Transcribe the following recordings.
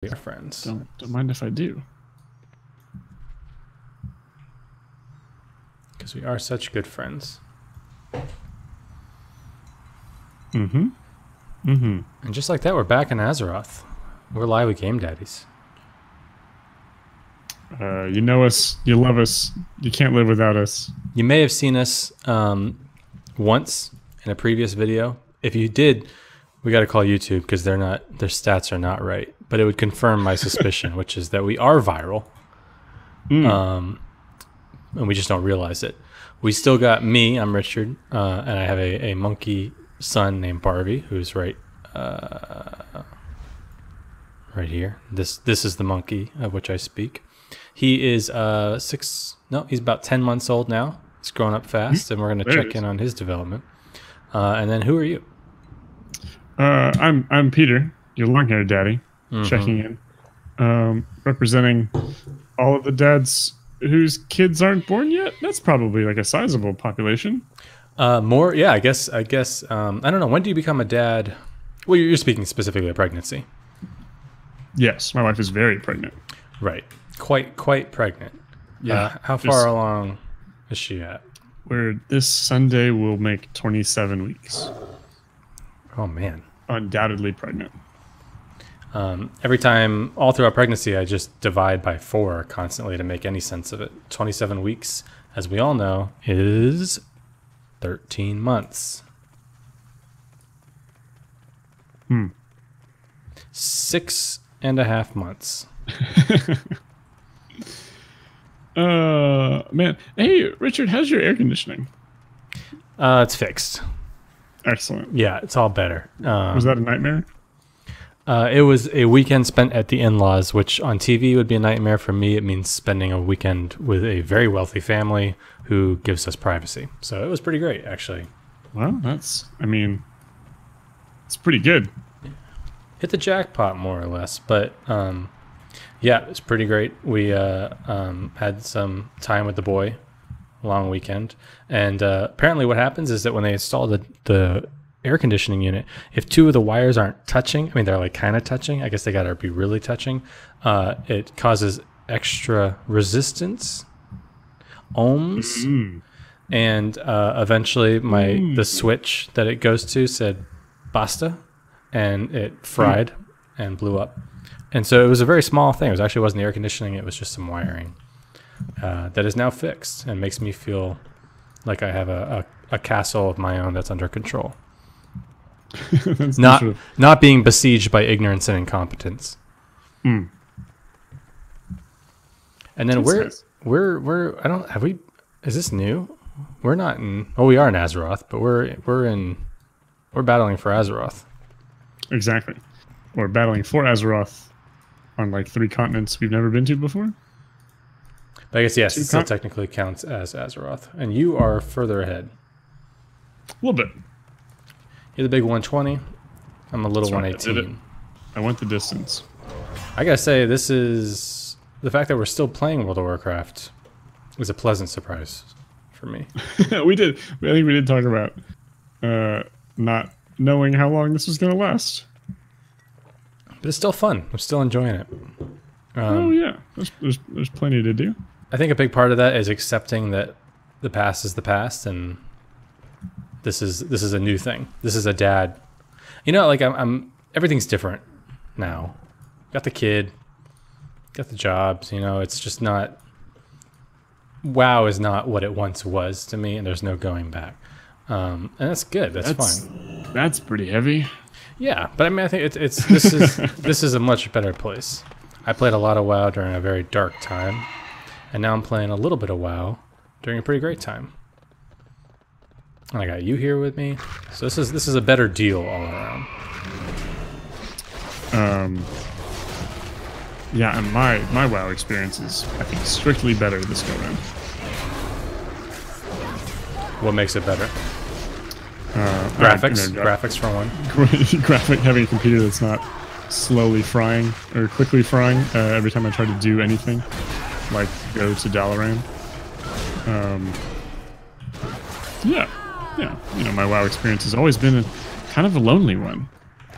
We are friends. Don't mind if I do. Because we are such good friends. Mm-hmm. Mm-hmm. And just like that, we're back in Azeroth. We're live with Game Daddies. You know us. You love us. You can't live without us. You may have seen us once in a previous video. If you did, we got to call YouTube because their stats are not right. But it would confirm my suspicion, which is that we are viral. And we just don't realize it. We still got me. I'm Richard, and I have a monkey son named Barbie, who's right here. This is the monkey of which I speak. He is he's about 10 months old now. He's growing up fast, and we're going to check in on his development. And then who are you? I'm Peter, your long-haired daddy, checking in, representing all of the dads whose kids aren't born yet. That's probably like a sizable population. More, yeah. I guess. I don't know. When do you become a dad? Well, you're speaking specifically of pregnancy. Yes, my wife is very pregnant. Right, quite pregnant. Yeah. How far along is she at? Where this Sunday will make 27 weeks. Oh man. Undoubtedly pregnant. Every time, all throughout pregnancy, I just divide by 4 constantly to make any sense of it. 27 weeks, as we all know, is 13 months. 6.5 months. Man. Hey, Richard, how's your air conditioning? It's fixed. Excellent. Yeah, it's all better. Was that a nightmare? It was a weekend spent at the in-laws, which on TV would be a nightmare. For me, it means spending a weekend with a very wealthy family who gives us privacy. So it was pretty great, actually. Well, it's pretty good. Hit the jackpot, more or less. But yeah, it's pretty great. We had some time with the boy, long weekend. And apparently what happens is that when they install the air conditioning unit, if 2 of the wires aren't touching, I mean, they're like kind of touching, I guess they got to be really touching, it causes extra resistance, ohms, and eventually the switch that it goes to said basta, and it fried and blew up. And so it was a very small thing. It actually wasn't the air conditioning, it was just some wiring that is now fixed and makes me feel like I have a castle of my own that's under control. Not being besieged by ignorance and incompetence. And then we're is this new? We're not in, we are in Azeroth, but we're battling for Azeroth. Exactly. We're battling for Azeroth on like 3 continents we've never been to before. But I guess yes, it still technically counts as Azeroth. And you are further ahead. A little bit. You're the big 120. I'm a little 118. I went the distance. I gotta say, this is the fact that we're still playing World of Warcraft is a pleasant surprise for me. I think we did talk about not knowing how long this was going to last. But it's still fun. I'm still enjoying it. Oh yeah, there's plenty to do. I think a big part of that is accepting that the past is the past, and this is a new thing. This is a dad. You know, like I'm everything's different now. Got the kid, got the jobs, you know, it's just not, WoW is not what it once was to me, and there's no going back. And that's good. That's fine. That's pretty heavy. Yeah, but I mean, I think this is a much better place. I played a lot of WoW during a very dark time, and now I'm playing a little bit of WoW during a pretty great time. And I got you here with me, so this is a better deal all around. Yeah, and my WoW experience is, I think, strictly better this go around. What makes it better? Graphics, graphics for one. Having a computer that's not slowly frying or quickly frying every time I try to do anything, like go to Dalaran. Yeah. You know, my WoW experience has always been kind of a lonely one.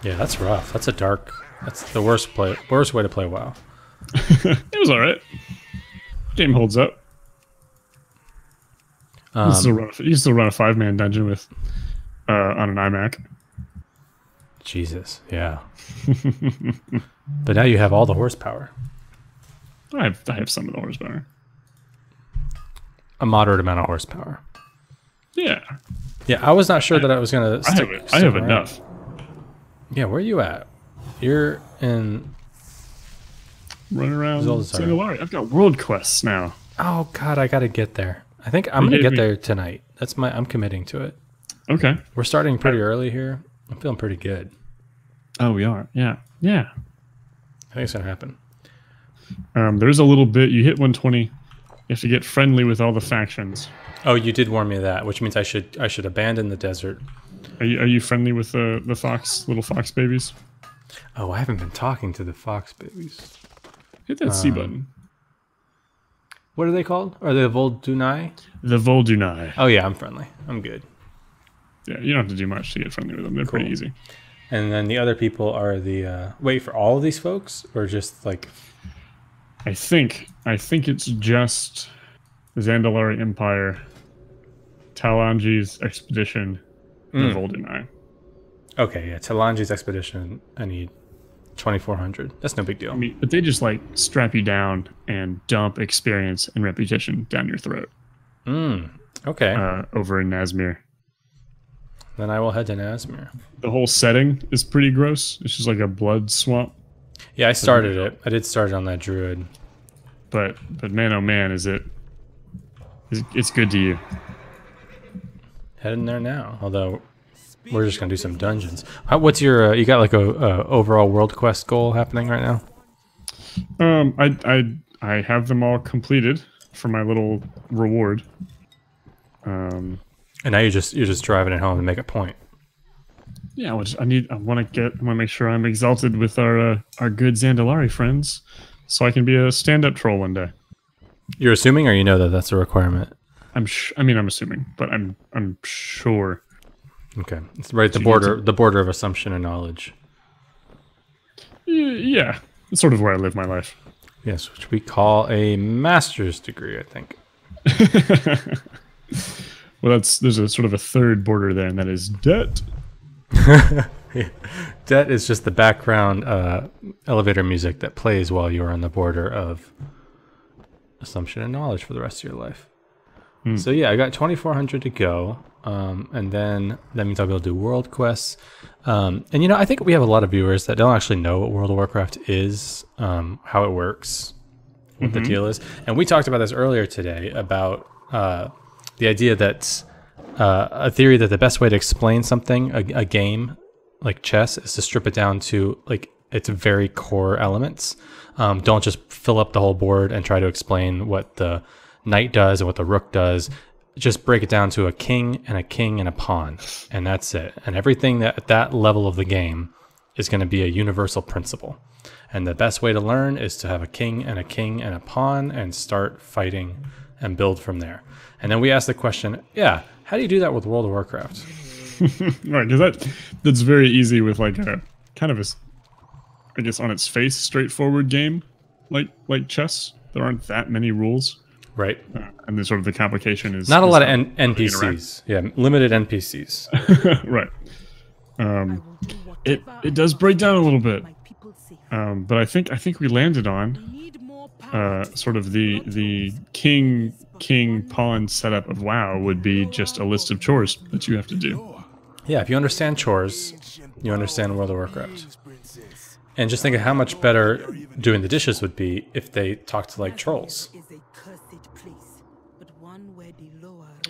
Yeah, that's rough. That's a dark That's the worst way to play WoW. It was alright. Game holds up. You can still run a 5-man dungeon with on an iMac. Jesus, yeah. But now you have all the horsepower. I have some of the horsepower. A moderate amount of horsepower. Yeah. Yeah, I was not sure that I was gonna. I have enough. Yeah, where are you at? You're in. Running around Singulari. I've got world quests now. Oh God, I gotta get there. I think I'm gonna get there tonight. I'm committing to it. Okay. We're starting pretty early here. I'm feeling pretty good. Oh, we are. Yeah. Yeah. I think it's gonna happen. There's a little bit. You hit 120. You have to get friendly with all the factions. Oh, you did warn me of that, which means I should abandon the desert. Are you friendly with the little fox babies? Oh, I haven't been talking to the fox babies. Hit that C button. What are they called? Are they the Voldunai? The Voldunai. Oh yeah, I'm friendly. I'm good. Yeah, you don't have to do much to get friendly with them. They're pretty easy. And then the other people are the wait for all of these folks, or just like? I think it's just Zandalari Empire, Talanji's expedition, and the Voldunai. Okay, yeah, Talanji's expedition. I need 2,400. That's no big deal. I mean, but they just like strap you down and dump experience and reputation down your throat. Okay. Over in Nazmir. Then I will head to Nazmir. The whole setting is pretty gross. It's just like a blood swamp. Yeah, I started it. I did start it on that druid. But man, oh man, it's good to you. Heading there now. Although we're just gonna do some dungeons. What's your? You got like a overall world quest goal happening right now? I have them all completed for my little reward. And now you're just driving it home to make a point. Yeah, I want to make sure I'm exalted with our good Zandalari friends, so I can be a stand-up troll one day. You're assuming, or you know that that's a requirement? I'm assuming, but I'm sure. Okay, it's right at the border of assumption and knowledge. Yeah, it's sort of where I live my life. Yes, which we call a master's degree, I think. Well, there's a sort of a third border there, and that is debt. Yeah. Debt is just the background elevator music that plays while you're on the border of assumption and knowledge for the rest of your life. So yeah, I got 2,400 to go, and then that means I'll be able to do world quests. And I think we have a lot of viewers that don't actually know what World of Warcraft is, how it works, what the deal is. And we talked about this earlier today about the idea that a theory that the best way to explain something, a game like chess, is to strip it down to like its very core elements. Don't just fill up the whole board and try to explain what the knight does and what the rook does. Just break it down to a king and a pawn, and that's it. And everything that at that level of the game is going to be a universal principle. And the best way to learn is to have a king and a pawn and start fighting and build from there. And then we ask the question, how do you do that with World of Warcraft? Right, because that's very easy with like a kind of a, I guess on its face, straightforward game like chess. There aren't that many rules. Right. And then sort of the complication is... Not a lot of NPCs. Yeah, limited NPCs. Right. It does break down a little bit. But I think we landed on sort of the king pawn setup of WoW would be just a list of chores that you have to do. Yeah, if you understand chores, you understand World of Warcraft. And just think of how much better doing the dishes would be if they talked like trolls.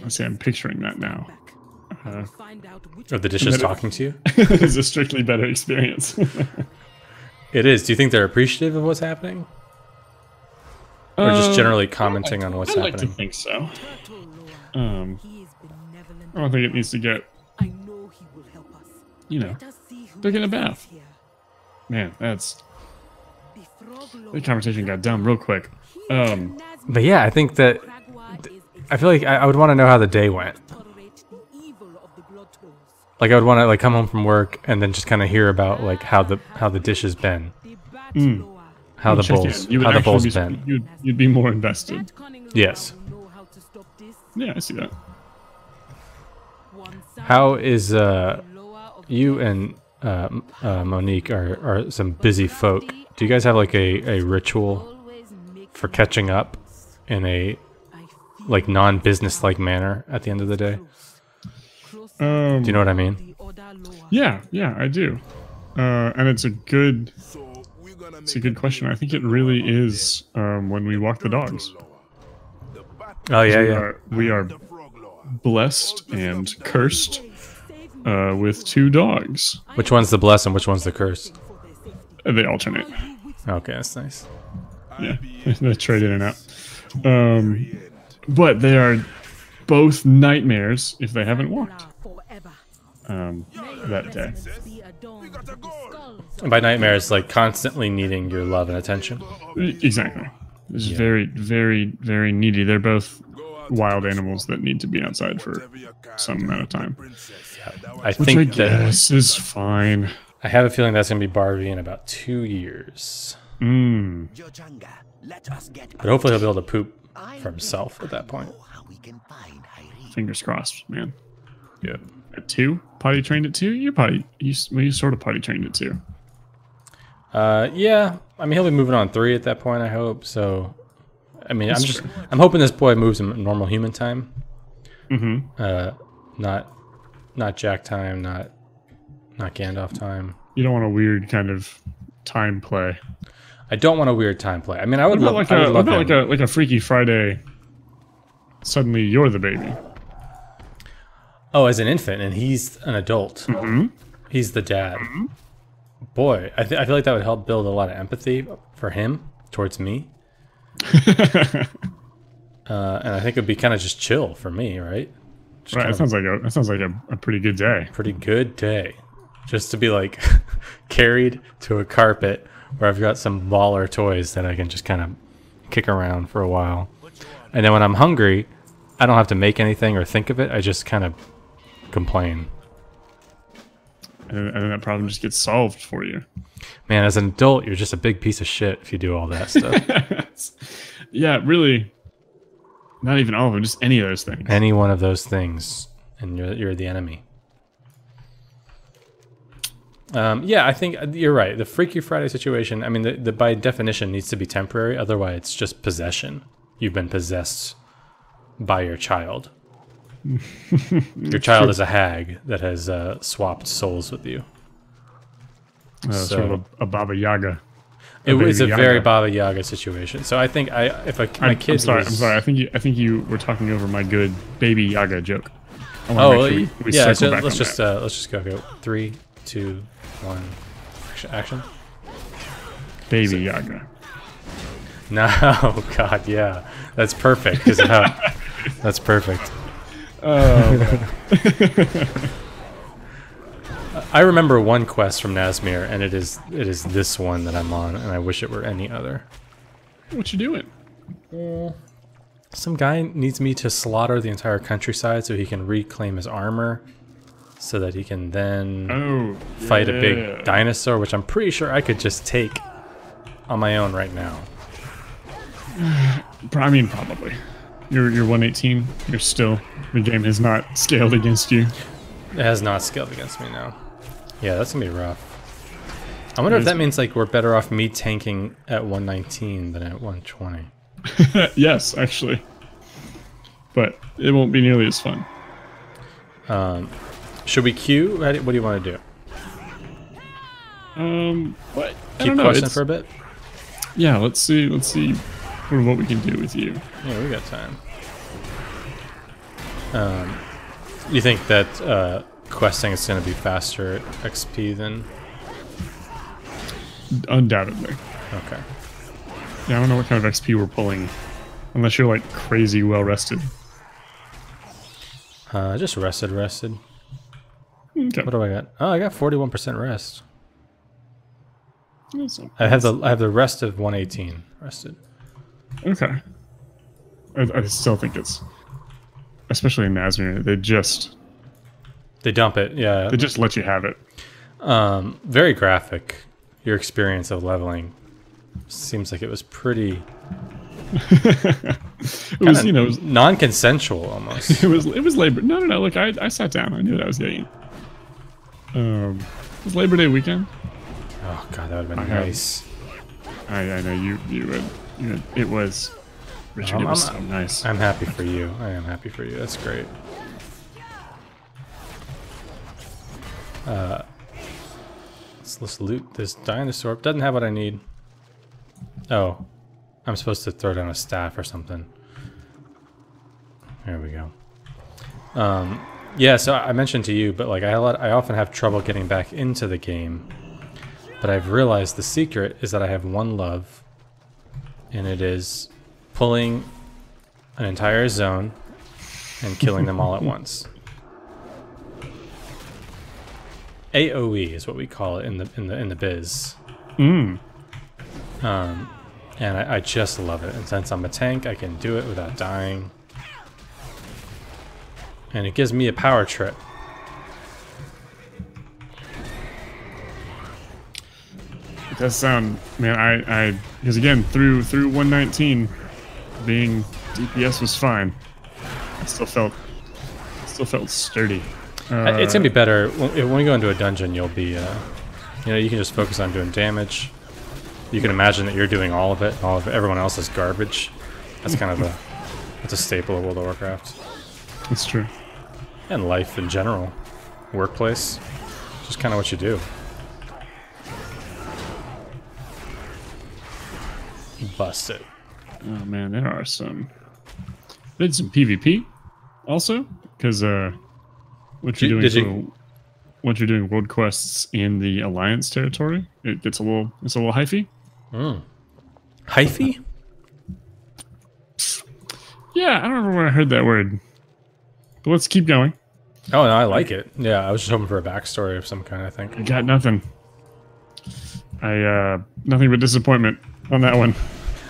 I see, I'm picturing that now. Are the dishes talking to you? It's a strictly better experience. It is. Do you think they're appreciative of what's happening? Or just generally commenting on what's happening? I like to think so. I don't think it needs to get, taking a bath. Man, the conversation got dumb real quick. But yeah, I think that... I feel like I would want to know how the day went. Like I would want to like come home from work and then just kind of hear about like how the dish has been, how the bowl's been. You'd be more invested. Yes. Yeah, I see that. How is you and Monique are some busy folk? Do you guys have like a ritual for catching up in a like non-business like manner at the end of the day? Do you know what I mean? Yeah, I do. And it's a good question. I think it really is when we walk the dogs. Oh yeah, We are blessed and cursed with 2 dogs. Which one's the bless and which one's the curse? They alternate. Okay, that's nice. Yeah, they trade in and out. But they are both nightmares if they haven't walked that day. And by nightmares, like constantly needing your love and attention. Exactly. It's very, very, very needy. They're both wild animals that need to be outside for some amount of time. Yeah, I think this is fine. I have a feeling that's going to be Barbie in about 2 years. But hopefully he'll be able to poop for himself at that point. Fingers crossed, man. Yeah. At 2? Potty trained at 2? You sort of potty trained at 2. Yeah. I mean, he'll be moving on 3 at that point, I hope. So, I mean, I'm hoping this boy moves in normal human time. Not Jack time, not Gandalf time. You don't want a weird kind of time play. I don't want a weird time play. I mean, I would love like a Freaky Friday. Suddenly, you're the baby. Oh, as an infant, and he's an adult. He's the dad. Boy, I feel like that would help build a lot of empathy for him towards me. And I think it'd be kind of just chill for me, right? Right. That sounds like a pretty good day. Pretty good day, just to be like carried to a carpet where I've got some baller toys that I can just kind of kick around for a while, and then when I'm hungry, I don't have to make anything or think of it. I just kind of complain. And then that problem just gets solved for you. Man, as an adult, you're just a big piece of shit if you do all that stuff. Yeah, really. Not even all of them, just any of those things. Any one of those things, and you're the enemy. Yeah, I think you're right. The Freaky Friday situation, I mean, the by definition needs to be temporary. Otherwise, it's just possession. You've been possessed by your child. Your child is a hag that has swapped souls with you. Sort of a Baba Yaga. It was a very Baba Yaga situation. So I think my kids. I'm sorry. I think you were talking over my good Baby Yaga joke. Oh yeah. So let's just go. 3, 2, 1. Action. Baby Yaga. No, God, yeah, that's perfect. That's perfect. I remember one quest from Nazmir, and it is this one that I'm on, and I wish it were any other. What you doing? Some guy needs me to slaughter the entire countryside so he can reclaim his armor, so that he can then fight a big dinosaur, which I'm pretty sure I could just take on my own right now. I mean, probably. You're 118. You're still. The game has not scaled against you. It has not scaled against me now. Yeah, that's gonna be rough. I wonder if that means like we're better off me tanking at 119 than at 120. Yes, actually. But it won't be nearly as fun. Should we queue? What do you want to do? What? Keep questing for a bit? Yeah, let's see what we can do with you. Yeah, we got time. You think that questing is going to be faster at XP than? Undoubtedly. Okay. Yeah, I don't know what kind of XP we're pulling, unless you're like crazy well rested. Just rested. Okay. What do I got? Oh, I got 41% rest. I have the rest of 118 rested. Okay. I still think it's, especially in Nazmir, They dump it, yeah. They just let you have it. Very graphic. Your experience of leveling seems like it was pretty. It was, you know, it was non-consensual almost. it was Labor. No. Look, I sat down. I knew what I was getting. It was Labor Day weekend. Oh god, that would have been nice. I know you would. It was. Richard, it was so nice. I'm happy for you. I am happy for you. That's great. Let's loot this dinosaur. Doesn't have what I need. Oh, I'm supposed to throw down a staff or something. There we go. Yeah, so I mentioned to you, but like I often have trouble getting back into the game. But I've realized the secret is that I have one love, and it is pulling an entire zone and killing them all at once. AOE is what we call it in the biz. And I just love it. And since I'm a tank, I can do it without dying. And it gives me a power trip. It does sound, man. I because again through 119, being DPS was fine. I still felt sturdy. It's gonna be better when we go into a dungeon. You'll be, you know, you can just focus on doing damage. You can imagine that you're doing all of it. All of everyone else is garbage. That's kind of that's a staple of World of Warcraft. That's true. And life in general, workplace, just kind of what you do. Bust it. Oh man, there are some. I did some PvP also because what you're doing world quests in the Alliance territory, it gets a little hyphy. Hyphy? Yeah, I don't remember where I heard that word. But let's keep going. Oh no, I like it. Yeah, I was just hoping for a backstory of some kind. I think I got nothing. Nothing but disappointment on that one.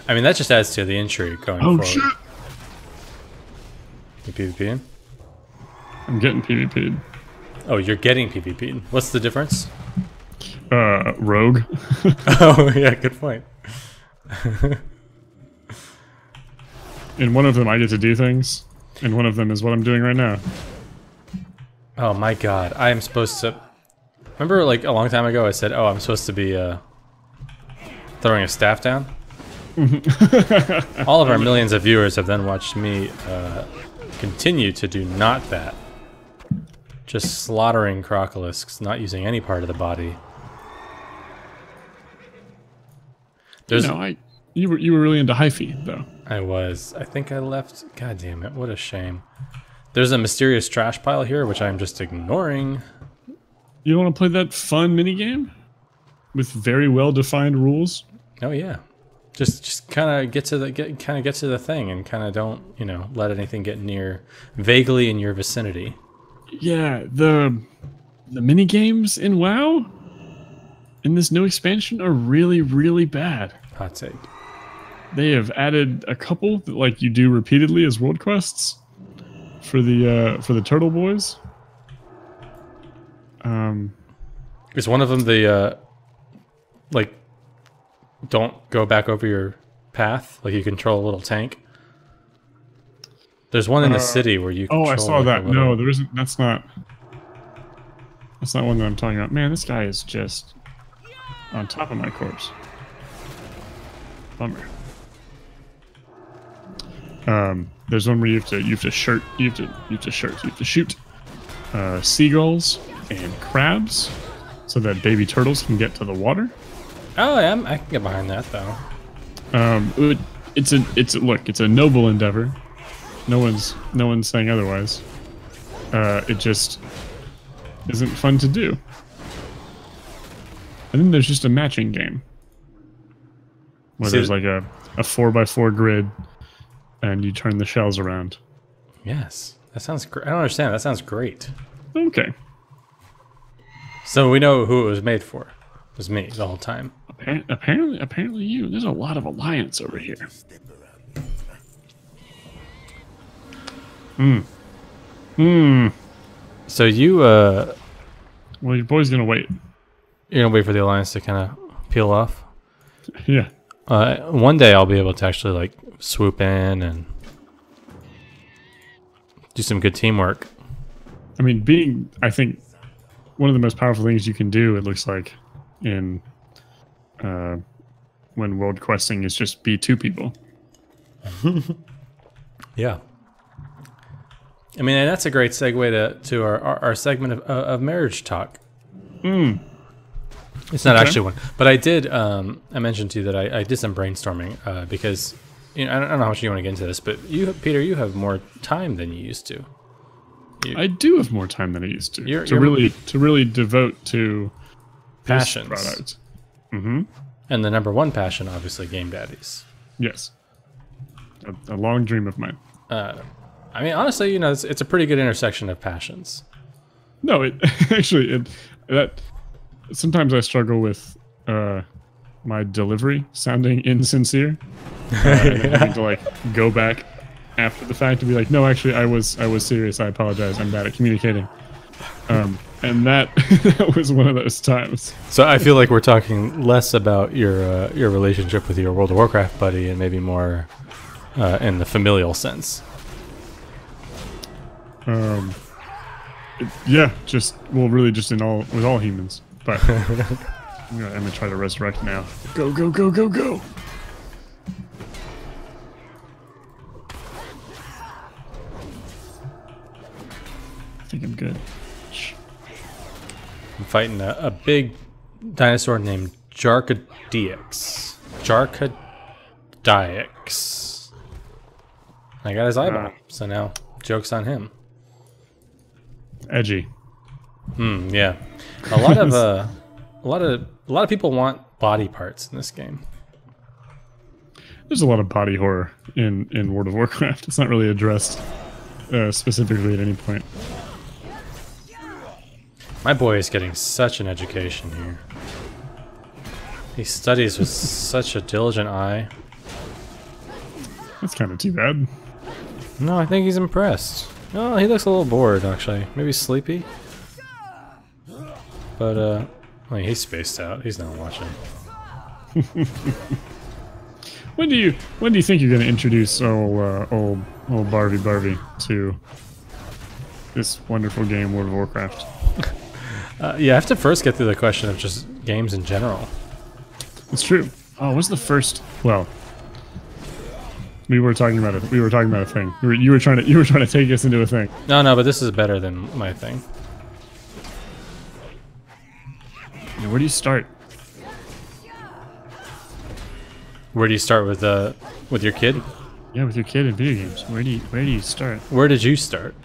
I mean, that just adds to the intrigue going forward. Shit! You PvPing? I'm getting PvP'd. Oh, you're getting PvP'd. What's the difference? Rogue. Oh, yeah, good point. In one of them, I get to do things, and one of them is what I'm doing right now. Oh my god, I am supposed to... Remember, like, a long time ago I said, oh, I'm supposed to be, throwing a staff down? All of our millions of viewers have then watched me, continue to do not that. Just slaughtering crocolisks, not using any part of the body. There's, you were really into hyphy though. I was. I think I left. God damn it! What a shame. There's a mysterious trash pile here, which I'm just ignoring. You don't want to play that fun minigame with very well defined rules? Oh yeah. Just kind of get to the thing and kind of don't, you know, let anything get vaguely in your vicinity. Yeah, the mini games in WoW in this new expansion are really, really bad. Hot take. They have added a couple that like you do repeatedly as world quests for the Turtle Boys. Is one of them the like don't go back over your path, like you control a little tank? There's one in the city where you control, I saw like that. No, there isn't. That's not one that I'm talking about. Man, this guy is just on top of my corpse. Bummer. There's one where you have to shoot seagulls and crabs so that baby turtles can get to the water. Oh, yeah, I can get behind that though. It's a noble endeavor. No one's saying otherwise. It just isn't fun to do. And then there's just a matching game where there's like a 4x4 grid, and you turn the shells around. Yes, that sounds great. I don't understand. That sounds great. Okay. So we know who it was made for. It was me the whole time. Apparently you. There's a lot of alliance over here. So you Well, your boy's gonna wait. you're gonna wait for the alliance to kind of peel off. Yeah. One day I'll be able to actually like swoop in and do some good teamwork. I mean, I think one of the most powerful things you can do, it looks like, in when world questing is just be 2 people. Yeah. I mean, and that's a great segue to our segment of marriage talk. It's not actually one, but I did. I mentioned to you that I did some brainstorming because I don't know how much you want to get into this, but Peter, you have more time than you used to. I do have more time than I used to. You're to really devote to passions. This product. And the number one passion, obviously, game daddies. Yes. A long dream of mine. I mean, honestly, it's a pretty good intersection of passions. No, it actually that sometimes I struggle with my delivery sounding insincere. And having to like go back after the fact to be like, no, actually, I was serious. I apologize. I'm bad at communicating. And that was one of those times. So I feel like we're talking less about your relationship with your World of Warcraft buddy and maybe more in the familial sense. Yeah, really just with all humans. But I'm gonna try to resurrect now. Go, go, go, go, go! I think I'm good. I'm fighting a big dinosaur named Jarkadix. I got his eyeball, so now joke's on him. Edgy. Yeah. A lot of people want body parts in this game. There's a lot of body horror in World of Warcraft. It's not really addressed specifically at any point. My boy is getting such an education here. He studies with such a diligent eye. That's kind of too bad. No, I think he's impressed. Oh, he looks a little bored, actually. Maybe sleepy. But, I mean, he's spaced out. He's not watching. When do you think you're going to introduce old Barvy to this wonderful game, World of Warcraft? Yeah, I have to first get through the question of just games in general. It's true. Oh, what's the first? Well, we were talking about it. We were talking about a thing. You were trying to take us into a thing. No, but this is better than my thing. Yeah, where do you start? Where do you start with your kid? Yeah, with your kid in video games. Where do you start? Where did you start?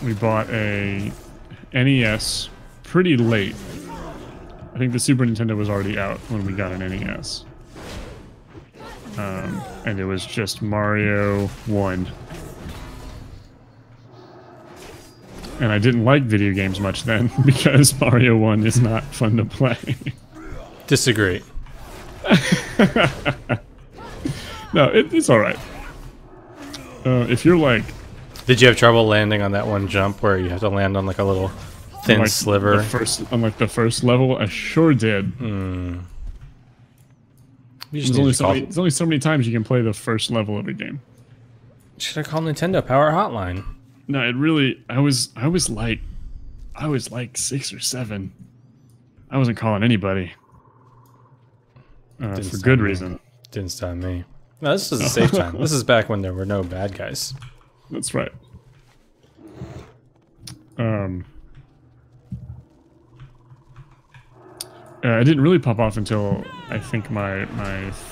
We bought a NES pretty late. I think the Super Nintendo was already out when we got an NES. And it was just Mario 1. And I didn't like video games much then because Mario 1 is not fun to play. Disagree. No, it's alright. If you're like... Did you have trouble landing on that one jump where you have to land on like a little thin sliver? On the first level, I sure did. There's only so many times you can play the first level of a game. Should I call Nintendo Power Hotline? No, it really. I was like 6 or 7. I wasn't calling anybody. For good reason. Didn't stop me. No, this is a safe time. This is back when there were no bad guys. That's right. I didn't really pop off until I think my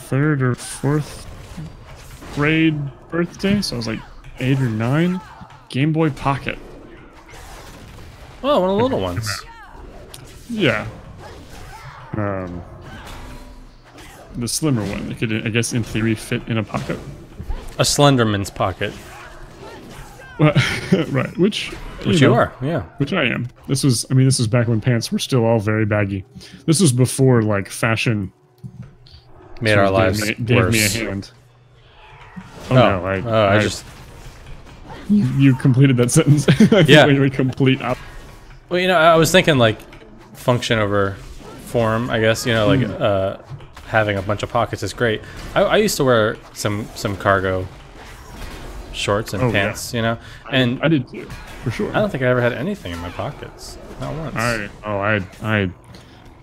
3rd or 4th grade birthday, so I was like 8 or 9. Game Boy Pocket. Oh, one of the little ones. Yeah. The slimmer one. It could, I guess, in theory, fit in a pocket. A Slenderman's pocket. Well, right. Which you are, yeah. Which I am. This was back when pants were still all very baggy. This was before like fashion made our lives gave worse. me a hand. Oh no, I just. You completed that sentence. Yeah. When you were complete. Well, you know, I was thinking like function over form. I guess, you know, like having a bunch of pockets is great. I used to wear some cargo shorts and pants, you know, and I did too, for sure. I don't think I ever had anything in my pockets, not once.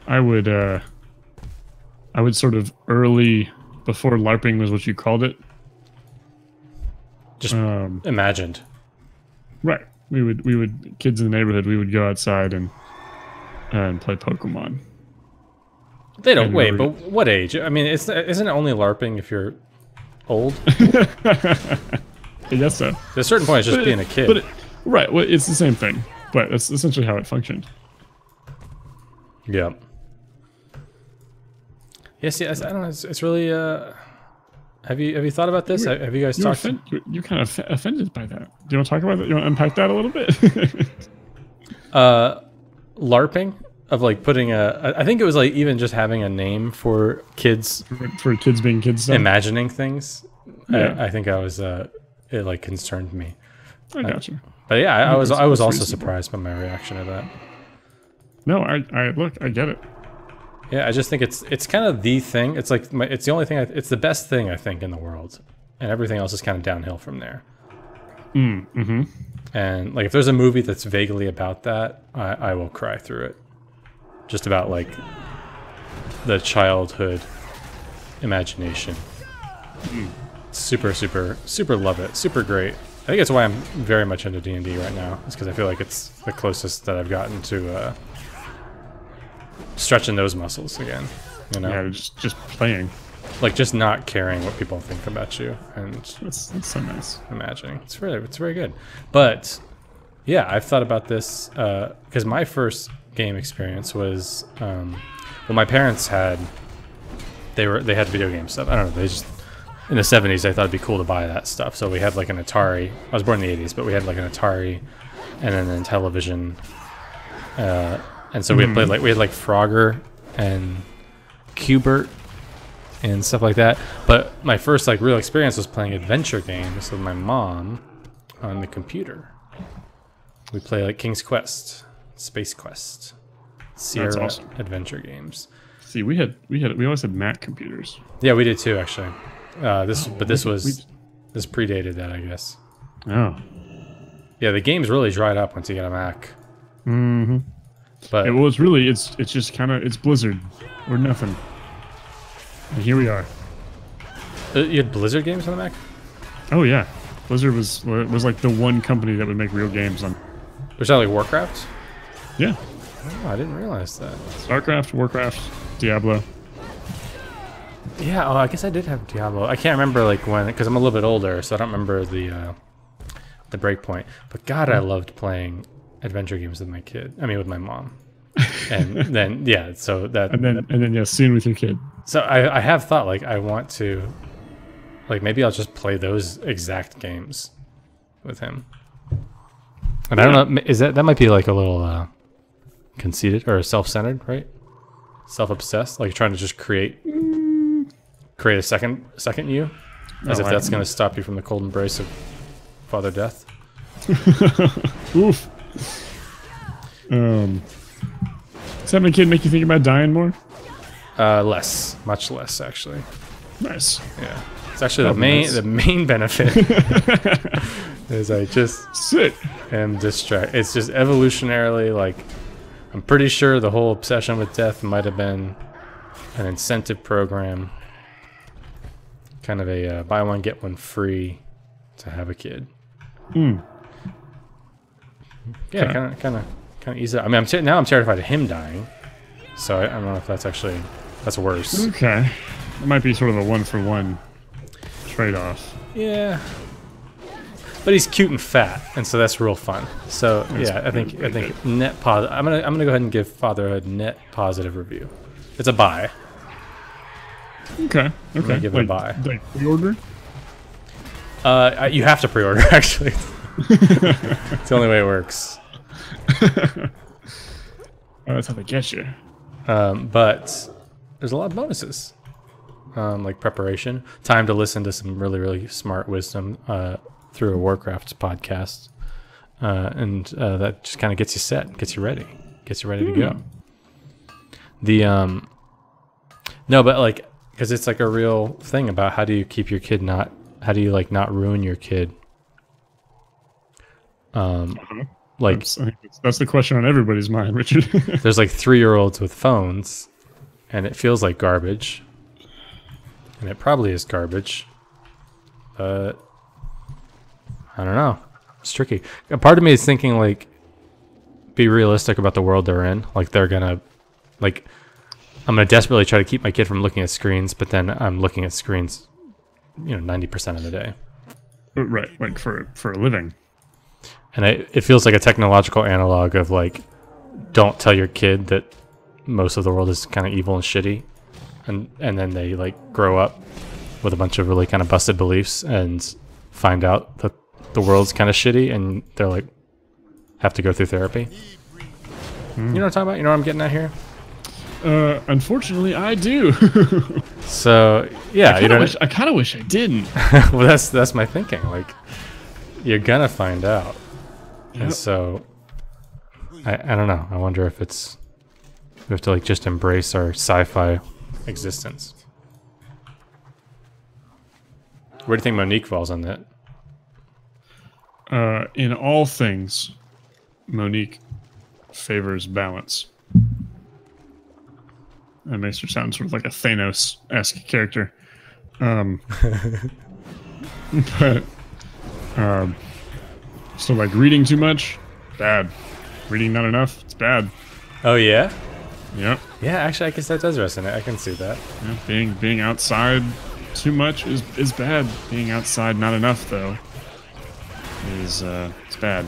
I would sort of early, before LARPing was what you called it. Just imagined. Right. We would kids in the neighborhood. We would go outside and play Pokemon. They don't wait, but what age? I mean, isn't it only LARPing if you're old? I guess so. At a certain point, it's just being a kid. Right. Well, it's the same thing, but that's essentially how it functioned. Yeah. Yes. I don't know. It's really. Have you thought about this? Have you guys talked? You're kind of offended by that. Do you want to talk about that? You want to unpack that a little bit? LARPing of like putting I think it was like even just having a name for kids. For kids being kids. Stuff? Imagining things. Yeah. I think I was. It like concerned me. I got you. But yeah, I was also surprised by my reaction to that. No, I get it. Yeah, I just think it's kind of the thing. It's like it's the only thing. It's the best thing I think in the world, and everything else is kind of downhill from there. Mm-hmm. And like if there's a movie that's vaguely about that, I will cry through it. Just about like the childhood imagination. Super love it. Super great. I think it's why I'm very much into D&D right now. It's because I feel like it's the closest that I've gotten to stretching those muscles again. You know? Yeah, just playing. Like just not caring what people think about you and that's so nice. Imagining. It's very good. But yeah, I've thought about this because my first game experience was well, my parents had they had video game stuff. I don't know. They just in the 70s, they thought it'd be cool to buy that stuff. So we had like an Atari. I was born in the 80s, but we had like an Atari and then a television. And so we had played we had Frogger and Qbert and stuff like that. But my first like real experience was playing adventure games with my mom on the computer. We play like King's Quest, Space Quest, Sierra adventure games. See, we always had Mac computers. Yeah, we did too, actually. This predated that, I guess. Oh. Yeah, the games really dried up once you get a Mac. Mm-hmm. But it's just kind of it's Blizzard or nothing. And here we are. You had Blizzard games on the Mac? Oh yeah, Blizzard was like the one company that would make real games on. Was that like Warcraft? Yeah. Oh, I didn't realize that. Starcraft, Warcraft, Diablo. Yeah, I guess I did have Diablo. I can't remember like when, because I'm a little bit older, so I don't remember the breakpoint. But God, I loved playing adventure games with with my mom. And then so that and then soon with your kid. So I have thought like I want to, like maybe I'll just play those exact games with him. And I don't know, that might be like a little conceited or self-centered, right? Self-obsessed, like trying to just create a second you, as if that's going to stop you from the cold embrace of Father Death. Oof. Does having a kid make you think about dying more? Much less actually. Nice. Yeah, it's actually the main benefit is I just am distracted. It's just evolutionarily like I'm pretty sure the whole obsession with death might have been an incentive program. Kind of a buy one get one free to have a kid. Yeah, kind of easy. I mean, now I'm terrified of him dying, so I don't know if that's worse. Okay, it might be sort of a 1-for-1 trade-off. Yeah, but he's cute and fat, and so that's real fun. So I think net positive. I'm gonna go ahead and give Fatherhood net positive review. It's a buy. Okay. Give it a buy. Like pre-order? You have to pre-order, actually. It's the only way it works. That's how they get you. But there's a lot of bonuses. like preparation, time to listen to some really, really smart wisdom through a Warcraft podcast. And that just kind of gets you set, gets you ready to go. No, but like, because it's like a real thing about how do you keep your kid not ruin your kid. Like I think that's the question on everybody's mind, Richard. There's like 3-year-olds with phones, and it feels like garbage, and it probably is garbage, but I don't know. It's tricky. A part of me is thinking like, be realistic about the world they're in. Like they're gonna, like, I'm gonna desperately try to keep my kid from looking at screens, but then I'm looking at screens, 90% of the day. Right, like for a living. And it feels like a technological analog of like, don't tell your kid that most of the world is kind of evil and shitty, and then they like grow up with a bunch of really kind of busted beliefs and find out that the world's kind of shitty, and they're like, have to go through therapy. You know what I'm talking about? You know what I'm getting at here? Unfortunately, I do. So yeah, I kind of wish I didn't. Well, that's my thinking. Like, you're gonna find out, and so I don't know. I wonder if we have to like just embrace our sci-fi existence. Where do you think Monique falls on that? In all things, Monique favors balance. That makes her sound sort of like a Thanos-esque character. So like reading too much, bad. Reading not enough, it's bad. Oh yeah? Yep. Yeah, actually I guess that does resonate. I can see that. Yeah, being outside too much is bad. Being outside not enough though is it's bad.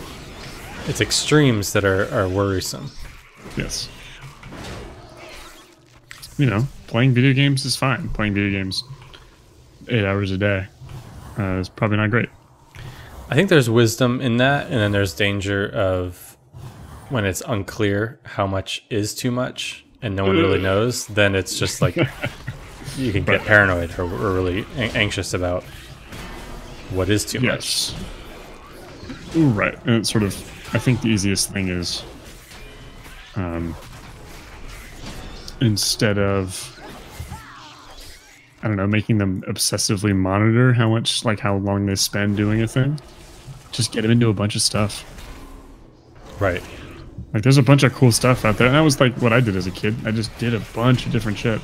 It's extremes that are worrisome. Yes. Playing video games is fine. Playing video games 8 hours a day is probably not great. I think there's wisdom in that, and then there's danger of when it's unclear how much is too much and no one really knows, then it's just like you can get paranoid or really anxious about what is too much. Ooh, right. And it's sort of, I think the easiest thing is instead of, I don't know, making them obsessively monitor how long they spend doing a thing, just get them into a bunch of stuff. Right. Like there's a bunch of cool stuff out there, and that was like what I did as a kid. I just did a bunch of different shit.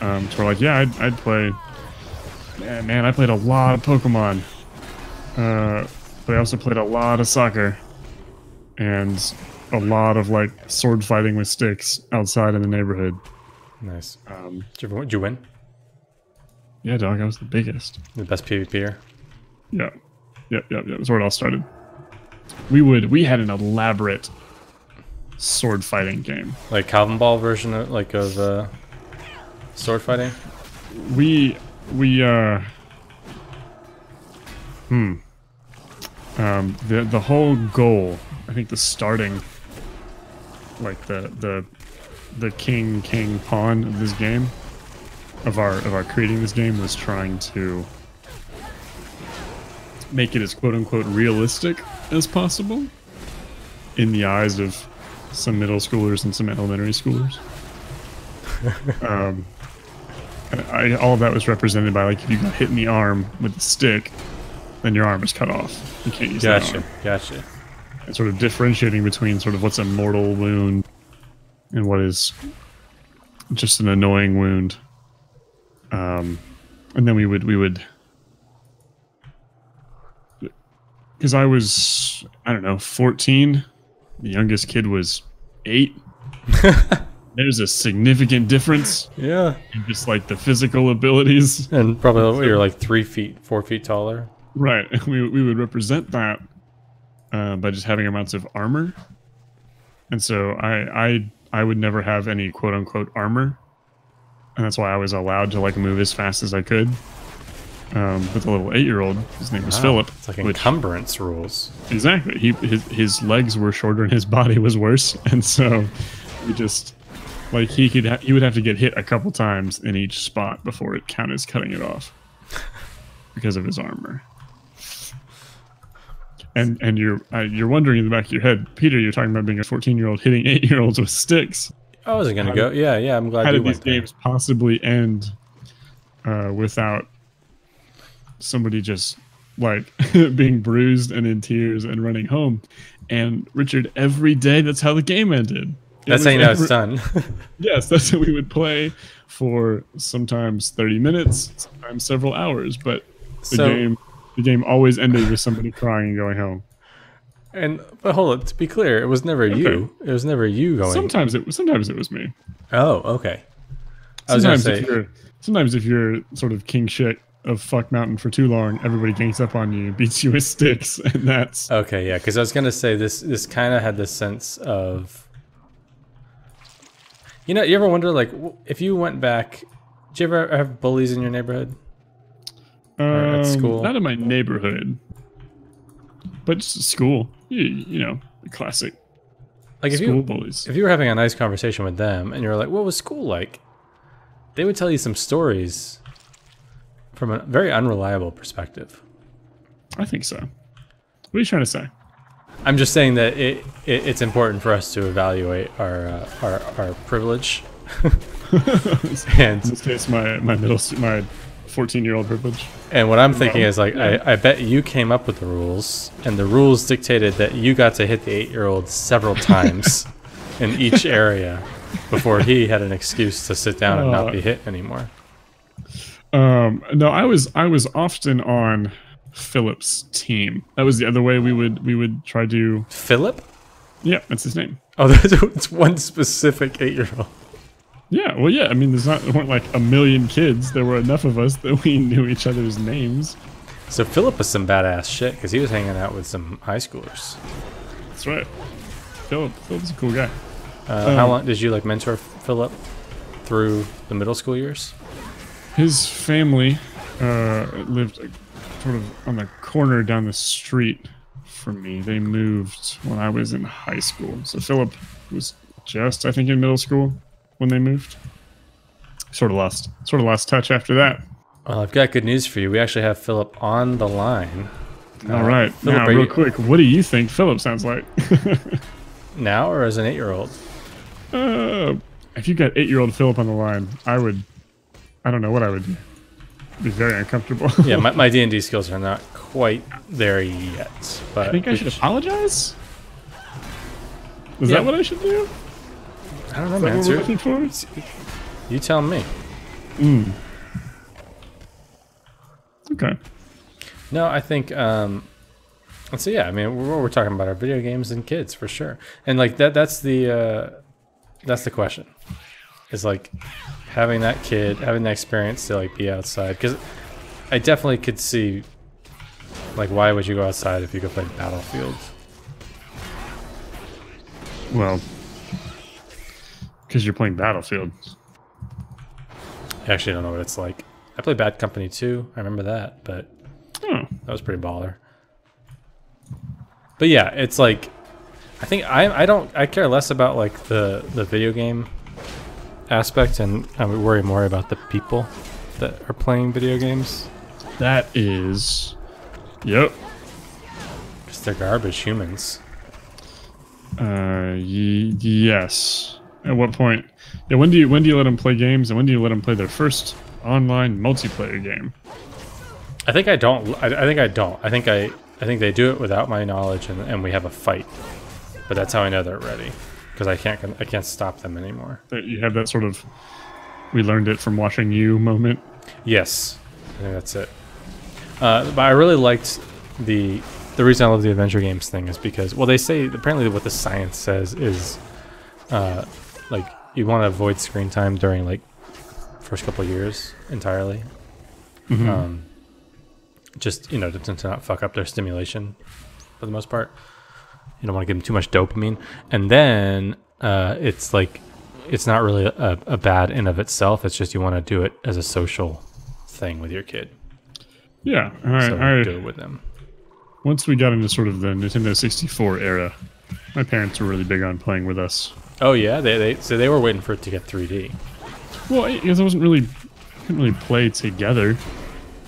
So we're like, yeah, I'd play. Man, I played a lot of Pokemon, but I also played a lot of soccer, and a lot of like sword fighting with sticks outside in the neighborhood. Nice. Did you win? Yeah, dog. I was the biggest. The best PvPer. Yeah. Yep. That's where it all started. We had an elaborate sword fighting game. Like Calvin Ball version of sword fighting? The whole goal, I think the starting, like the king pawn of this game, of our creating this game, was trying to make it as quote unquote realistic as possible in the eyes of some middle schoolers and some elementary schoolers. All of that was represented by, like, if you got hit in the arm with a stick, then your arm is cut off. You can't use that arm. Gotcha. And sort of differentiating between sort of what's a mortal wound and what is just an annoying wound. And then we would, because I was, I don't know, 14. The youngest kid was 8. There's a significant difference. Yeah. In just like the physical abilities. And probably you're like 4 feet taller. Right. We would represent that by just having amounts of armor. And so I would never have any quote unquote armor. And that's why I was allowed to like move as fast as I could. With a little 8-year-old, his name was Philip. It's like encumbrance rules. Exactly. His legs were shorter and his body was worse, and so we just Like he would have to get hit a couple times in each spot before it counted as cutting it off because of his armor. And you're wondering in the back of your head, Peter, you're talking about being a 14-year-old hitting 8-year-olds with sticks. I wasn't gonna go. Yeah, I'm glad. How you did these went there. games possibly end without somebody just like being bruised and in tears and running home? And Richard, every day that's how the game ended. That's how you know it's done. Yes, that's how we would play for sometimes 30 minutes, sometimes several hours, but the game always ended with somebody crying and going home. But hold on, to be clear, it was never you. It was never you going. Sometimes it was me. Oh, okay. Sometimes if you're sort of king shit of fuck mountain for too long, everybody gangs up on you, beats you with sticks, and that's okay. Yeah, because I was gonna say this kind of had this sense of, you know, you ever wonder like if you went back, did you ever have bullies in your neighborhood or at school? Not in my neighborhood, but just at school. You know, the classic. Like school bullies. If you were having a nice conversation with them and you're like, "What was school like?" They would tell you some stories from a very unreliable perspective. I think so. What are you trying to say? I'm just saying that it's important for us to evaluate our privilege. And in this case, my 14-year-old privilege. And what I'm thinking is like, I bet you came up with the rules, and the rules dictated that you got to hit the 8-year-old several times in each area before he had an excuse to sit down and not be hit anymore. No, I was often on Philip's team. That was the other way we would try to. Philip? Yeah, that's his name. Oh, that's one specific 8-year-old. Yeah, well, yeah. I mean, there weren't like a million kids. There were enough of us that we knew each other's names. So Philip was some badass shit because he was hanging out with some high schoolers. That's right. Philip's a cool guy. How long did you like mentor Philip through the middle school years? His family lived sort of on the corner down the street from me. They moved when I was in high school. So Philip was just, I think, in middle school when they moved. Sort of lost touch after that. Well, I've got good news for you. We actually have Philip on the line. All right. Phillip, now, real quick, what do you think Philip sounds like? Now or as an 8-year-old? If you got 8-year-old Philip on the line, I don't know what I would do. Be very uncomfortable. Yeah, my D&D skills are not quite there yet. But I think I should apologize? Is that what I should do? I don't know, Is man. that what we're looking for? You tell me. Okay. No, I think, so yeah, I mean, we're talking about our video games and kids for sure. And like that's the question. Is like having that kid, having the experience to like be outside. Because I definitely could see, like, why would you go outside if you could play Battlefield? Well, because you're playing Battlefield. I actually don't know what it's like. I played Bad Company 2. I remember that, but that was pretty baller. But yeah, it's like, I think I care less about like the video game aspect, and I would worry more about the people that are playing video games. That is, yep. Because they're garbage humans. Yes. At what point? Yeah. When do you let them play games, and when do you let them play their first online multiplayer game? I think I don't. I think I don't. I think they do it without my knowledge, and we have a fight. But that's how I know they're ready, because I can't stop them anymore. You have that sort of we learned it from watching you moment. Yes, I think that's it. But I really liked the reason I love the adventure games thing is because, well, they say apparently what the science says is like you want to avoid screen time during like first couple of years entirely. Just, you know, to not fuck up their stimulation for the most part. You don't want to give them too much dopamine. And then it's like, it's not really a bad in of itself. It's just you want to do it as a social thing with your kid. Yeah. So do it with them. Once we got into sort of the Nintendo 64 era, my parents were really big on playing with us. Oh yeah, they were waiting for it to get 3D. Well, I guess couldn't really play together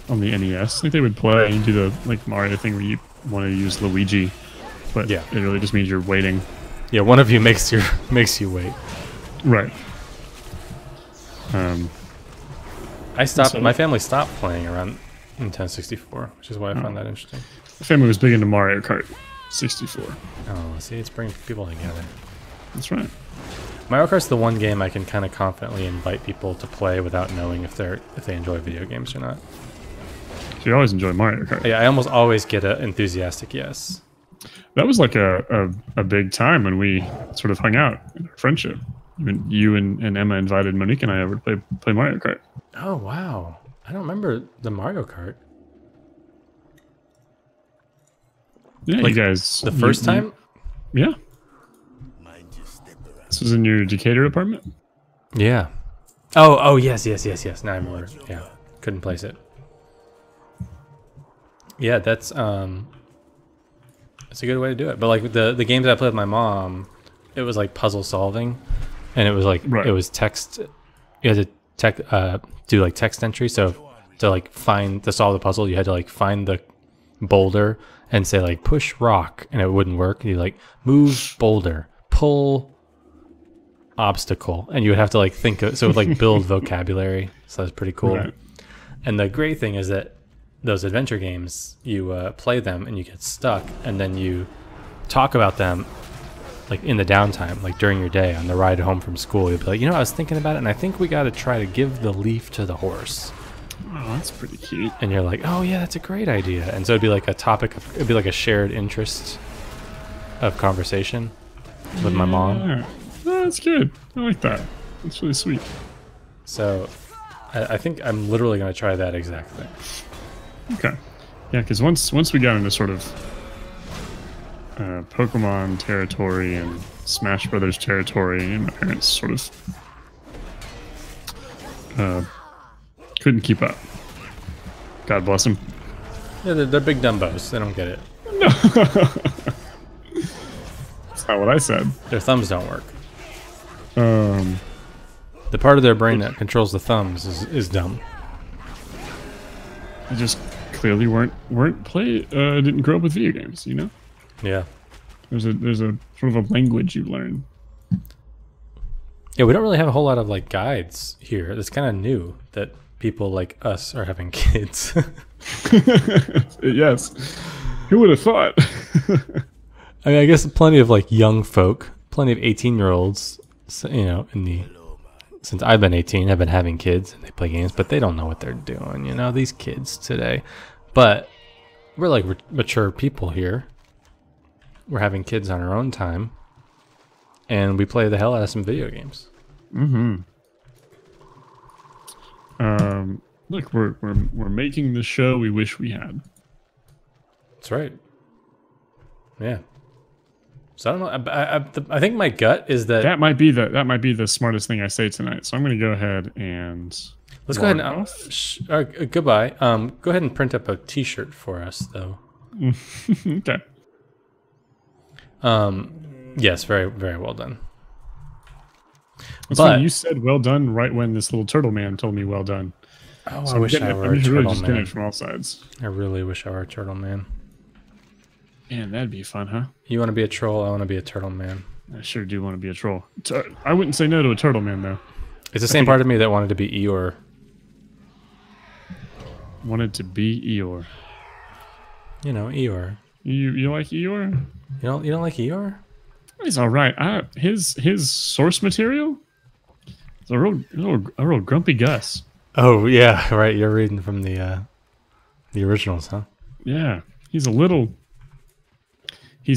on the NES. Like they would play and do the like Mario thing where you want to use Luigi, but yeah, it really just means you're waiting. Yeah, one of you makes you wait. Right. I stopped. My family stopped playing around Nintendo 64, which is why I found that interesting. My family was big into Mario Kart 64. Oh, see, it's bringing people together. That's right. Mario Kart's the one game I can kind of confidently invite people to play without knowing if they enjoy video games or not. So you always enjoy Mario Kart. Yeah, I almost always get an enthusiastic yes. That was like a big time when we sort of hung out in our friendship. Even you and Emma invited Monique and I over to play Mario Kart. Oh wow, I don't remember the Mario Kart. Yeah, like, you guys. The first time? Yeah. This was in your Decatur apartment? Yeah. Oh, yes. Now I remember. Yeah. Couldn't place it. Yeah, that's a good way to do it. But like the games I played with my mom, it was like puzzle solving, and it was like it was text. You had to do like text entry. So to solve the puzzle, you had to like find the boulder and say like push rock, and it wouldn't work. You like move boulder, pull obstacle, and you would have to like think of, so it would like build vocabulary. So that's pretty cool. Right. And the great thing is that those adventure games, you play them and you get stuck, and then you talk about them like in the downtime, like during your day on the ride home from school. You'll be like, I was thinking about it, and I think we got to try to give the leaf to the horse. Oh, that's pretty cute. And you're like, oh yeah, that's a great idea. And so it'd be like a topic it'd be like a shared interest of conversation with my mom. Oh, that's good. I like that. That's really sweet. So I think I'm literally going to try that exact thing. Okay. Yeah, because once we got into sort of Pokemon territory and Smash Brothers territory, and my parents sort of couldn't keep up. God bless them. Yeah, they're big dumbos. They don't get it. No. That's not what I said. Their thumbs don't work. The part of their brain that controls the thumbs is dumb. They just clearly didn't grow up with video games, Yeah. There's a sort of a language you learn. Yeah, we don't really have a whole lot of like guides here. It's kind of new that people like us are having kids. Yes. Who would have thought? I mean, I guess plenty of like young folk, plenty of 18-year-olds, since I've been 18, I've been having kids and they play games, but they don't know what they're doing, these kids today. But we're like mature people here. We're having kids on our own time, and we play the hell out of some video games. Mm-hmm. Look, we're making the show we wish we had. That's right. Yeah. So I don't know. I think my gut is that might be the smartest thing I say tonight. So I'm going to go ahead and let's go ahead and goodbye. Go ahead and print up a T-shirt for us, though. Okay. Yes, very very well done. But you said well done right when this little turtle man told me well done. Oh, so I wish I were a turtle man. It from all sides. I really wish I were a turtle man. Man, that'd be fun, huh? You want to be a troll? I want to be a turtle man. I sure do want to be a troll. I wouldn't say no to a turtle man, though. It's the same part of me that wanted to be Eeyore. Wanted to be Eeyore. Eeyore. You like Eeyore? You don't like Eeyore? He's all right. His source material is a real grumpy Gus. Oh yeah, right. You're reading from the originals, huh? Yeah, he's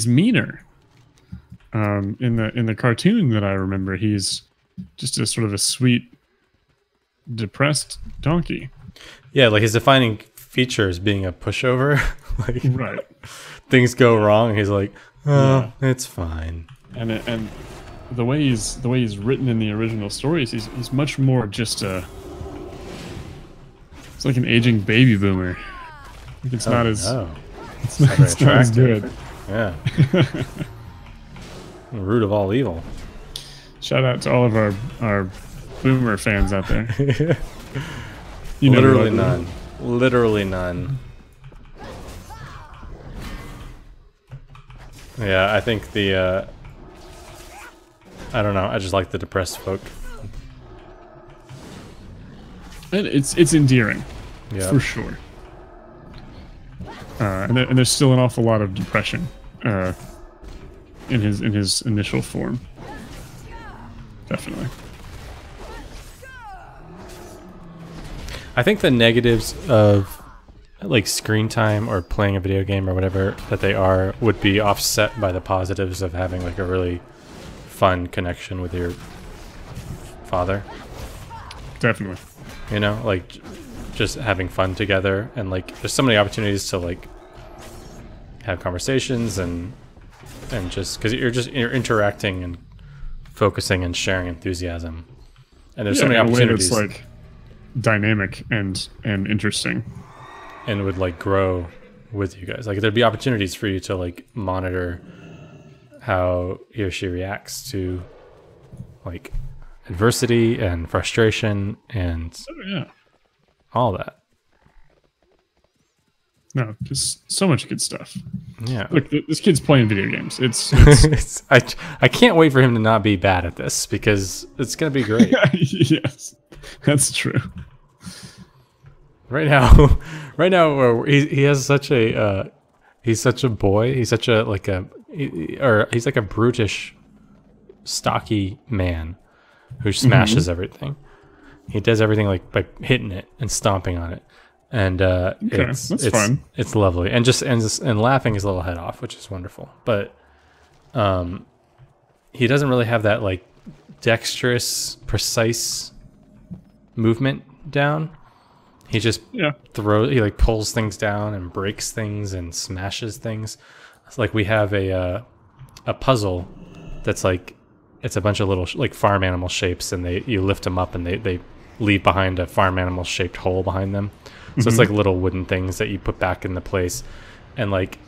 meaner. In the cartoon that I remember, he's just a sort of a sweet, depressed donkey. Yeah, like his defining feature is being a pushover. Like, right. Things go wrong, and he's like, "Oh, yeah. It's fine." And the way he's written in the original stories, he's much more just it's like an aging baby boomer. It's not as attractive. Good. Yeah. The root of all evil. Shout out to all of our boomer fans out there. Literally none. Literally none. Yeah, I think the I don't know. I just like the depressed folk. And it's endearing, yeah, for sure. And there's still an awful lot of depression in his initial form. Definitely. I think the negatives of like screen time or playing a video game or whatever that they are would be offset by the positives of having like a really fun connection with your father. Definitely. You know, like just having fun together, and like there's so many opportunities to like have conversations and just because you're interacting and focusing and sharing enthusiasm, and there's so many opportunities. In a way that's like dynamic and interesting, and would like grow with you guys. Like there'd be opportunities for you to like monitor how he or she reacts to like adversity and frustration and all that. No, just so much good stuff. Yeah. Look, this kid's playing video games. It's I can't wait for him to not be bad at this because it's gonna be great. Yes, that's true. Right now, he has such a he's such a boy. He's such a he's like a brutish, stocky man who smashes everything. He does everything like by hitting it and stomping on it, and it's fun. It's lovely, and laughing his little head off, which is wonderful. But he doesn't really have that like dexterous, precise movement down. He just he like pulls things down and breaks things and smashes things. It's like we have a puzzle that's like it's a bunch of little like farm animal shapes, and you lift them up and they leave behind a farm animal shaped hole behind them. So it's like little wooden things that you put back into place. And like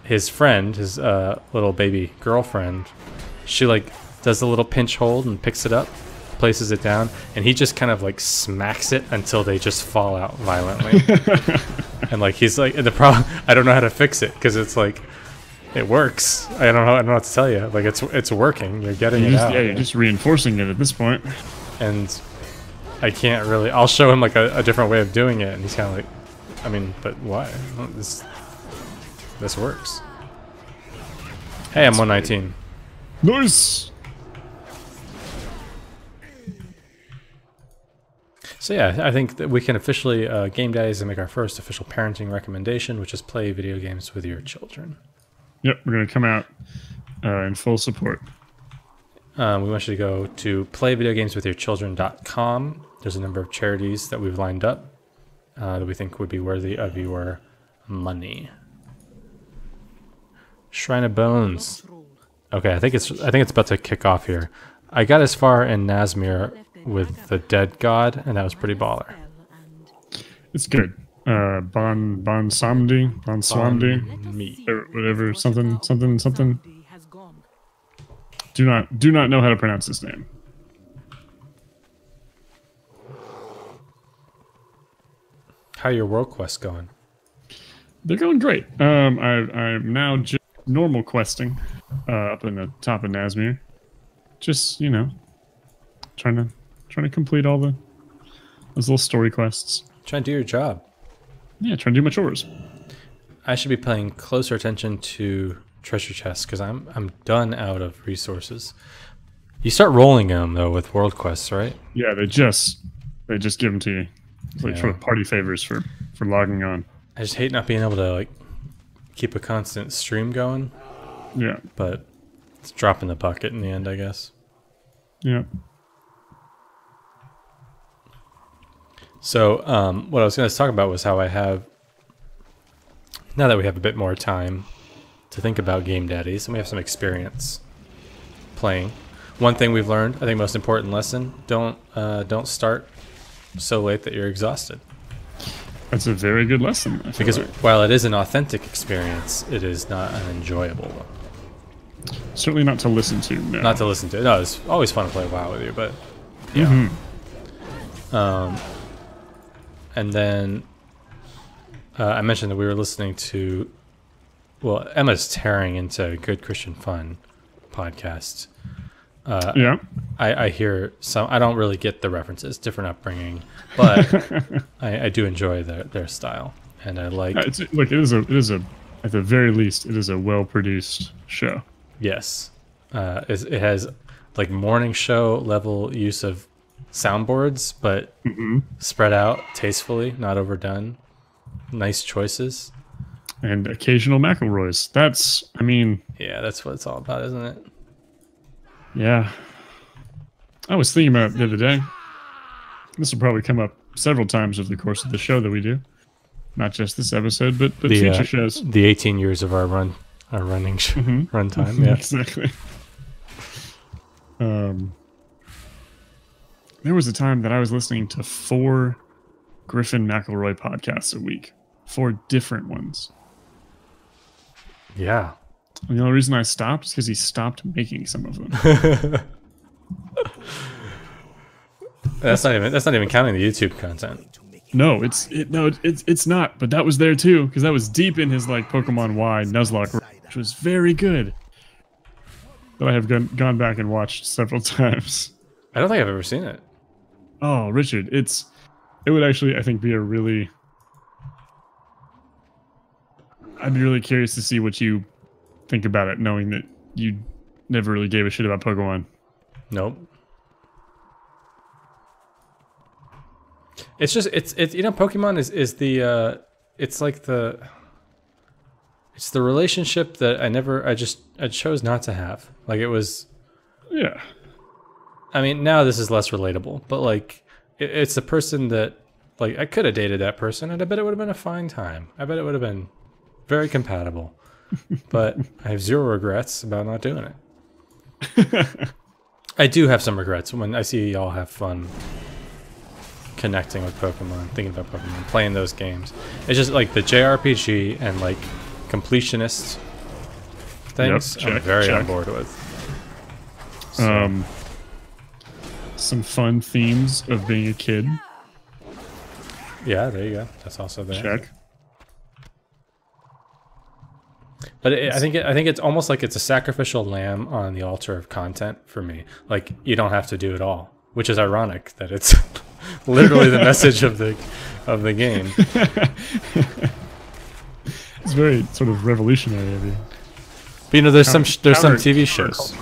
his friend, his little baby girlfriend, she like does a little pinch hold and picks it up, places it down, and he just kind of like smacks it until they just fall out violently. And like he's like, the problem, I don't know how to fix it because it's like it works. I don't know what to tell you. Like it's working. You're getting it out. Yeah, you're just reinforcing it at this point. And I can't really. I'll show him like a different way of doing it, and he's kind of like, I mean, but why? Well, this works. Hey, I'm 119. Nice. So yeah, I think that we can officially Game Daddies and make our first official parenting recommendation, which is play video games with your children. Yep, we're gonna come out in full support. We want you to go to playvideogameswithyourchildren.com. There's a number of charities that we've lined up that we think would be worthy of your money. Shrine of Bones. Okay, I think it's about to kick off here. I got as far in Nazmir with the Dead God, and that was pretty baller. It's good. Bon Samdi, or whatever, something. Do not know how to pronounce his name. How are your world quests going? They're going great. I'm now just normal questing up in the top of Nazmir. Just trying to complete all those little story quests. Trying to do your job. Yeah, trying to do my chores. I should be paying closer attention to treasure chests because I'm done out of resources. You start rolling them though with world quests, right? Yeah, they just give them to you. It's like sort of party favors for logging on. I just hate not being able to like keep a constant stream going. Yeah, but it's dropping the bucket in the end, I guess. Yeah. So what I was going to talk about was how I have, now that we have a bit more time to think about Game Daddies and we have some experience playing, one thing we've learned, I think most important lesson, don't start so late that you're exhausted. That's a very good lesson. Because while it is an authentic experience, it is not an enjoyable one. Certainly not to listen to. No. Not to listen to. No, it's always fun to play WoW with you, but yeah. And then I mentioned that we were listening to. Well, Emma's tearing into Good Christian Fun podcast. Yeah. I hear some. I don't really get the references, different upbringing, but I do enjoy their style, and I like. It is a at the very least it is a well produced show. Yes, it has like morning show level use of soundboards, but spread out tastefully, not overdone. Nice choices. And occasional McElroys. Yeah, that's what it's all about, isn't it? Yeah. I was thinking about it the other day. This will probably come up several times over the course of the show that we do. Not just this episode, but future shows. The 18 years of our running run time. Yeah, exactly. There was a time that I was listening to 4 Griffin McElroy podcasts a week. 4 different ones. Yeah. And the only reason I stopped is because he stopped making some of them. That's not even counting the YouTube content. No, it's not. But that was there too, because that was deep in his like Pokemon Y Nuzlocke, which was very good. That I have gone back and watched several times. I don't think I've ever seen it. Oh, Richard, it would actually, I think, be a really. I'd be really curious to see what you think about it, knowing that you never really gave a shit about Pokemon. Nope. It's just it's Pokemon is the it's like it's the relationship that I chose not to have. Like it was. Yeah. I mean, now this is less relatable, but like it's the person that like I could have dated that person, and I bet it would have been a fine time. I bet it would have been very compatible, but I have zero regrets about not doing it. I do have some regrets when I see y'all have fun connecting with Pokemon, thinking about Pokemon, playing those games. It's just like the JRPG and like completionist things. Yep, I'm very on board with. So. Some fun themes of being a kid. Yeah, there you go. That's also there. Check. But I think it's almost like it's a sacrificial lamb on the altar of content for me. Like you don't have to do it all, which is ironic that it's literally the message of the game. It's very sort of revolutionary of you. But you know, there's some TV shows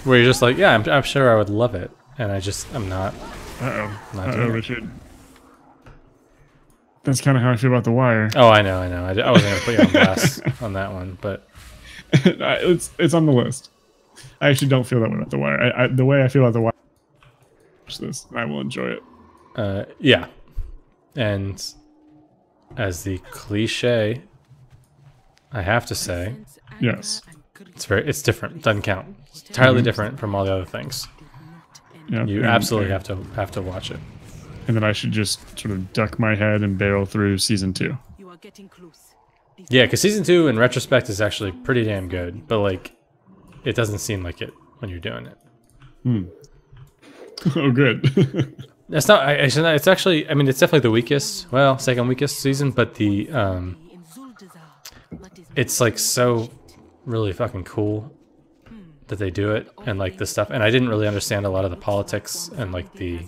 where you're just like, yeah, I'm sure I would love it, and I'm not. Not doing it. Richard. That's kind of how I feel about The Wire. Oh, I know. I wasn't gonna put you on blast on that one, but it's on the list. I actually don't feel that way about The Wire. The way I feel about The Wire, watch this, I will enjoy it. Yeah, and as the cliche, I have to say, yes, it's different. It doesn't count. It's entirely different from all the other things. Yeah, you absolutely have to watch it. And then I should just sort of duck my head and barrel through season 2. You are getting close. Yeah, because season 2, in retrospect, is actually pretty damn good. But like, it doesn't seem like it when you're doing it. Oh, good. It's not. It's actually. I mean, it's definitely the weakest. Well, second weakest season, but the it's like so really fucking cool that they do it and like the stuff. And I didn't really understand a lot of the politics and like the.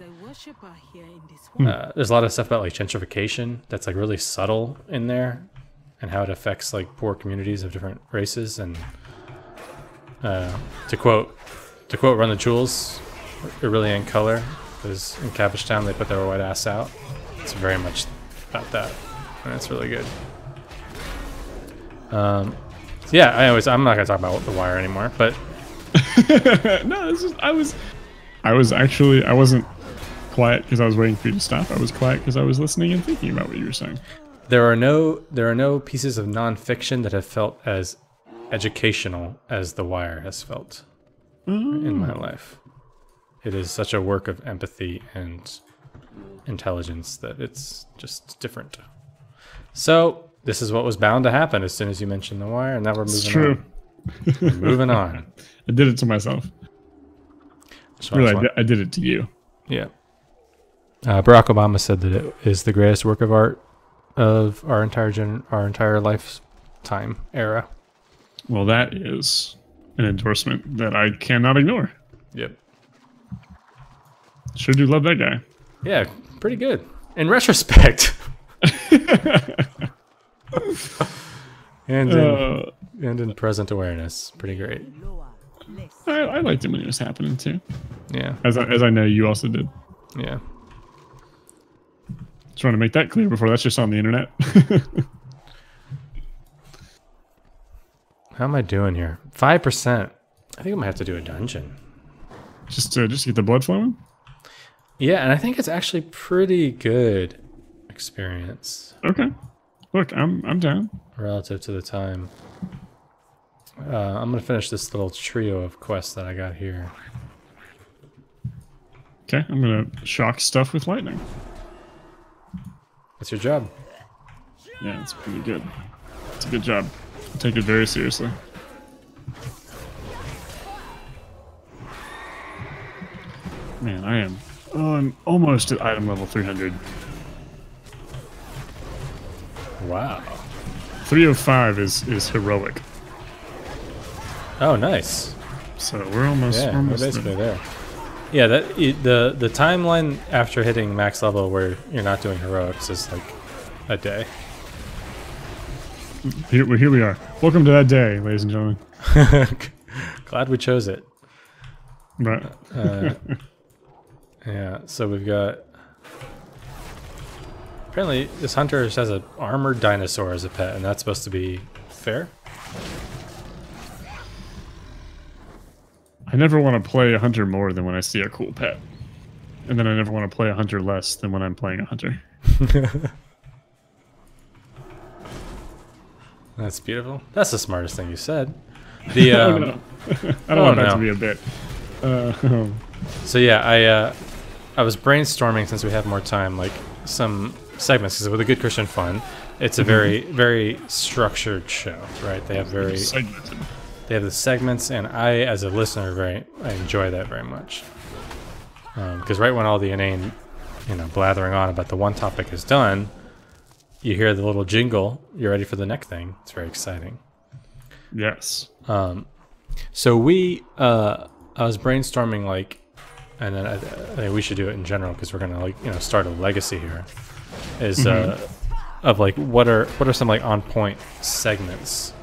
There's a lot of stuff about like gentrification that's like really subtle in there, and how it affects like poor communities of different races. And to quote Run the Jewels, Irillian color, because in Cabbage Town they put their white ass out. It's very much about that, and it's really good. Yeah. I'm not gonna talk about The Wire anymore, but no, I wasn't quiet because I was waiting for you to stop. I was quiet because I was listening and thinking about what you were saying. There are no pieces of nonfiction that have felt as educational as The Wire has felt in my life. It is such a work of empathy and intelligence that it's just different. So this is what was bound to happen as soon as you mentioned The Wire, and now we're moving on. Moving on. I did it to myself. Really, I did it to you. Yeah. Barack Obama said that it is the greatest work of art of our entire lifetime era. Well, that is an endorsement that I cannot ignore. Yep. Sure do love that guy. Yeah, pretty good. In retrospect. and in present awareness, pretty great. I liked him when it was happening too. Yeah. As I know you also did. Yeah. Just want to make that clear before that's just on the internet. How am I doing here? 5%. I think I might have to do a dungeon. Just to get the blood flowing? Yeah, and I think it's actually pretty good experience. Okay. Look, I'm down. Relative to the time. I'm gonna finish this little trio of quests that I got here. Okay, I'm gonna shock stuff with lightning. What's your job? Yeah, it's pretty good. It's a good job. I take it very seriously. Man, I'm almost at item level 300. Wow. 305 is heroic. Oh, nice. So we're almost we're basically there. Yeah, the timeline after hitting max level where you're not doing heroics is like a day. Here we are. Welcome to that day, ladies and gentlemen. Glad we chose it. Right. Yeah, so we've got... Apparently, this hunter has an armored dinosaur as a pet, and that's supposed to be fair? I never want to play a hunter more than when I see a cool pet. And then I never want to play a hunter less than when I'm playing a hunter. That's beautiful. That's the smartest thing you said. The oh, no. I don't want that to be a bit. So yeah, I was brainstorming, since we have more time, like some segments, because with a good Christian fun, it's a very, very structured show, right? They have very segmented. They have the segments, and I, as a listener, I enjoy that very much. Because right when all the inane, blathering on about the one topic is done, you hear the little jingle. You're ready for the next thing. It's very exciting. Yes. So I was brainstorming, and then I think we should do it in general, because we're gonna start a legacy here. Is of what are some on point segments,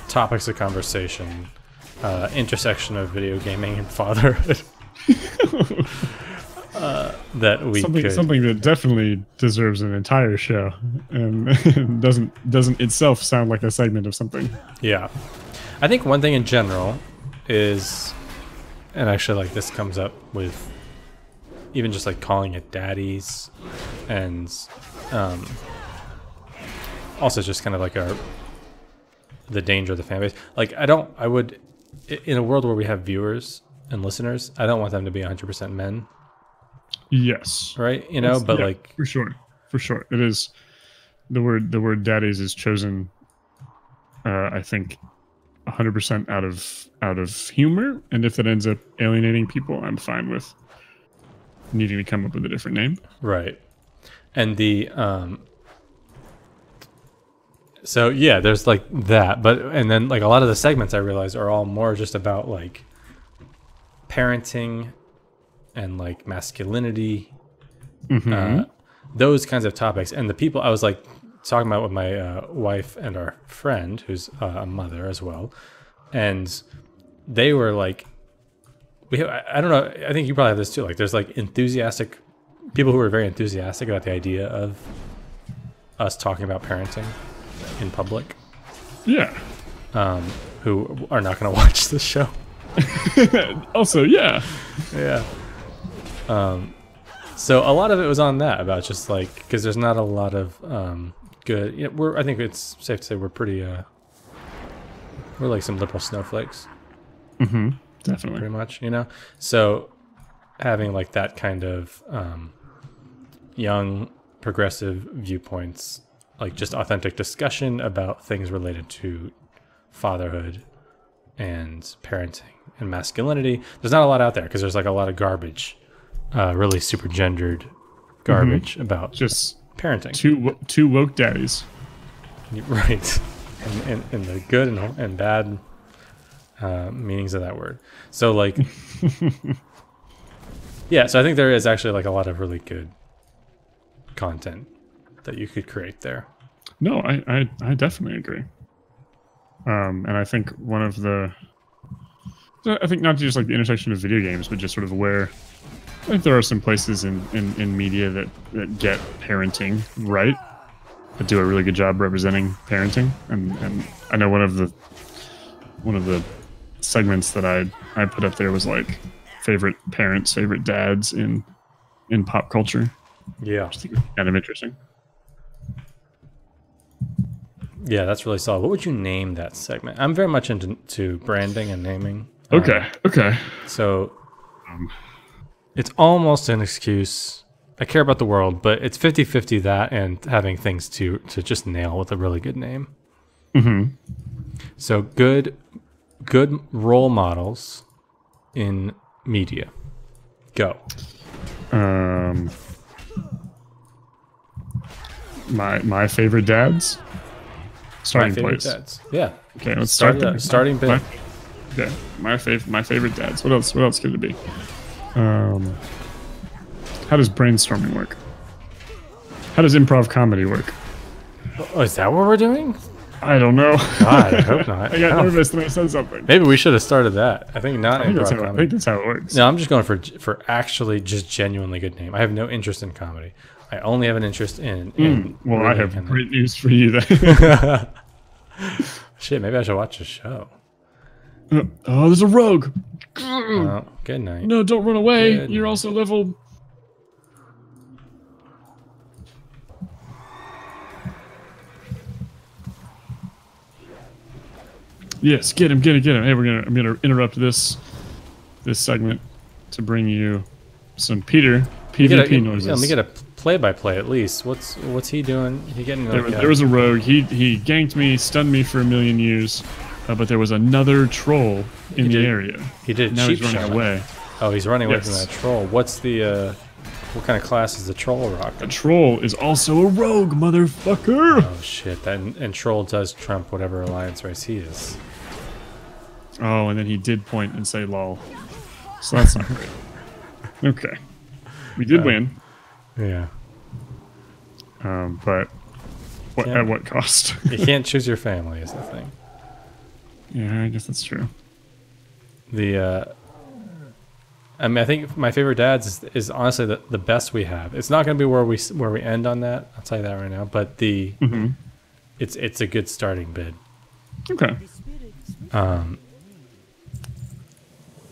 topics of conversation, intersection of video gaming and fatherhood. That we something that definitely deserves an entire show, and doesn't itself sound like a segment of something. Yeah, I think one thing in general is, and actually this comes up with even just calling it daddies, and also just kind of the danger of the fan base. I would, in a world where we have viewers and listeners, I don't want them to be 100% men. Yes. Right? But yeah, for sure. It is the word daddies is chosen, I think 100% out of humor, and if it ends up alienating people, I'm fine with needing to come up with a different name. Right. And the so yeah, there's that, but and then a lot of the segments I realize are all more just about parenting and masculinity, those kinds of topics. And the people I was talking about with my wife and our friend, who's a mother as well, and they were I don't know, I think you probably have this too, there's enthusiastic people who are very enthusiastic about the idea of us talking about parenting in public. Yeah. Who are not going to watch the show. Also, yeah. Yeah. So a lot of it was on that, about just because there's not a lot of good. I think it's safe to say we're pretty. We're some liberal snowflakes. Mm-hmm. Definitely. Pretty much, So having that kind of young progressive viewpoints, just authentic discussion about things related to fatherhood, and parenting and masculinity. There's not a lot out there because there's like a lot of garbage, really super gendered garbage about just parenting. Two woke daddies. Right. And the good and bad meanings of that word. So like, yeah, so I think there is actually like a lot of really good content that you could create there. No, I definitely agree. And I think I think not just like the intersection of video games, but just sort of where I think there are some places in media that get parenting right, that do a really good job representing parenting. And I know one of the segments that I put up there was like favorite parents, favorite dads in pop culture. Yeah, which I think is kind of interesting. Yeah, that's really solid. What would you name that segment? I'm very much into branding and naming. Okay. So it's almost an excuse. I care about the world, but it's 50-50 that and having things to just nail with a really good name. Mm-hmm. So good role models in media. Go. My favorite dads. Starting place. Dads. Yeah. Okay, let's start there. Starting big. My favorite dads. What else could it be? How does brainstorming work? How does improv comedy work? Oh, is that what we're doing? I don't know. God, I hope not. I got nervous and I said something. Maybe we should have started that. I think not. I think that's how it works. No, I'm just going for actually just genuinely good name. I have no interest in comedy. I only have an interest in well, I have great news for you then. Shit, maybe I should watch a show. Oh, there's a rogue. Oh, good night. No, don't run away. You're also level. Yes, get him. Hey, I'm gonna interrupt this segment to bring you some PvP noises. Let me get a play-by-play at least. What's he doing? He getting like there was a rogue. He ganked me, stunned me for a million years, but there was another troll in the area. He did. Now he's running away. Oh, he's running away from that troll. What's the what kind of class is the troll rocking? A troll is also a rogue, motherfucker. Oh shit! And troll does trump whatever alliance race he is. Oh, and then he did point and say "lol," so that's not great. Okay, we did win. Yeah. But at what cost? You can't choose your family is the thing. Yeah, I guess that's true. I mean, I think my favorite dads is honestly the best we have. It's not going to be where we end on that. I'll tell you that right now. But it's a good starting bid. Okay.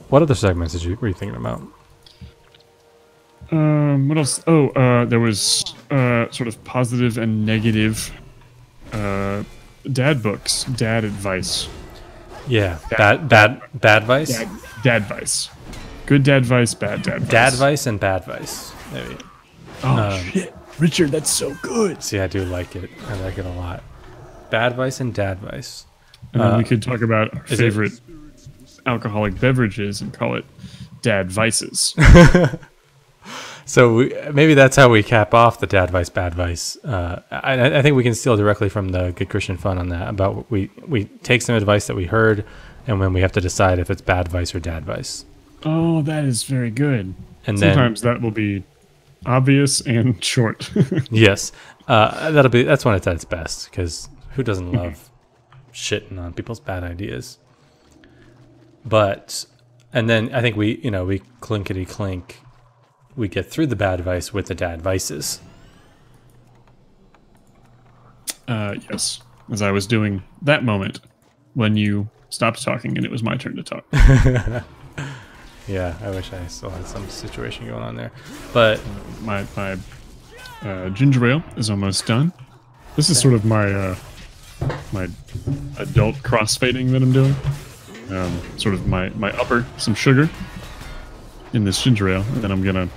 What other segments were you thinking about? What else? Oh, there was sort of positive and negative dad books, dad advice. Yeah, bad advice. Dad advice. Good dad advice, bad dad advice. Dad advice and bad advice. Maybe. Oh shit, Richard, that's so good. See, I do like it. I like it a lot. Bad advice and dad advice. And then we could talk about our favorite alcoholic beverages and call it dad vices. So maybe that's how we cap off the dad vice, bad vice. I think we can steal directly from the Good Christian Fun on that. About we take some advice that we heard, and when we have to decide if it's bad vice or dad vice. Oh, that is very good. And sometimes that will be obvious and short. Yes, that's when it's at its best. Because who doesn't love shitting on people's bad ideas? And then I think we clinkety clink. We get through the bad advice with the dad vices. Yes. As I was doing that moment when you stopped talking and it was my turn to talk. Yeah, I wish I still had some situation going on there. But my ginger ale is almost done. This is sort of my my adult crossfading that I'm doing. Sort of my upper, some sugar in this ginger ale, and then I'm gonna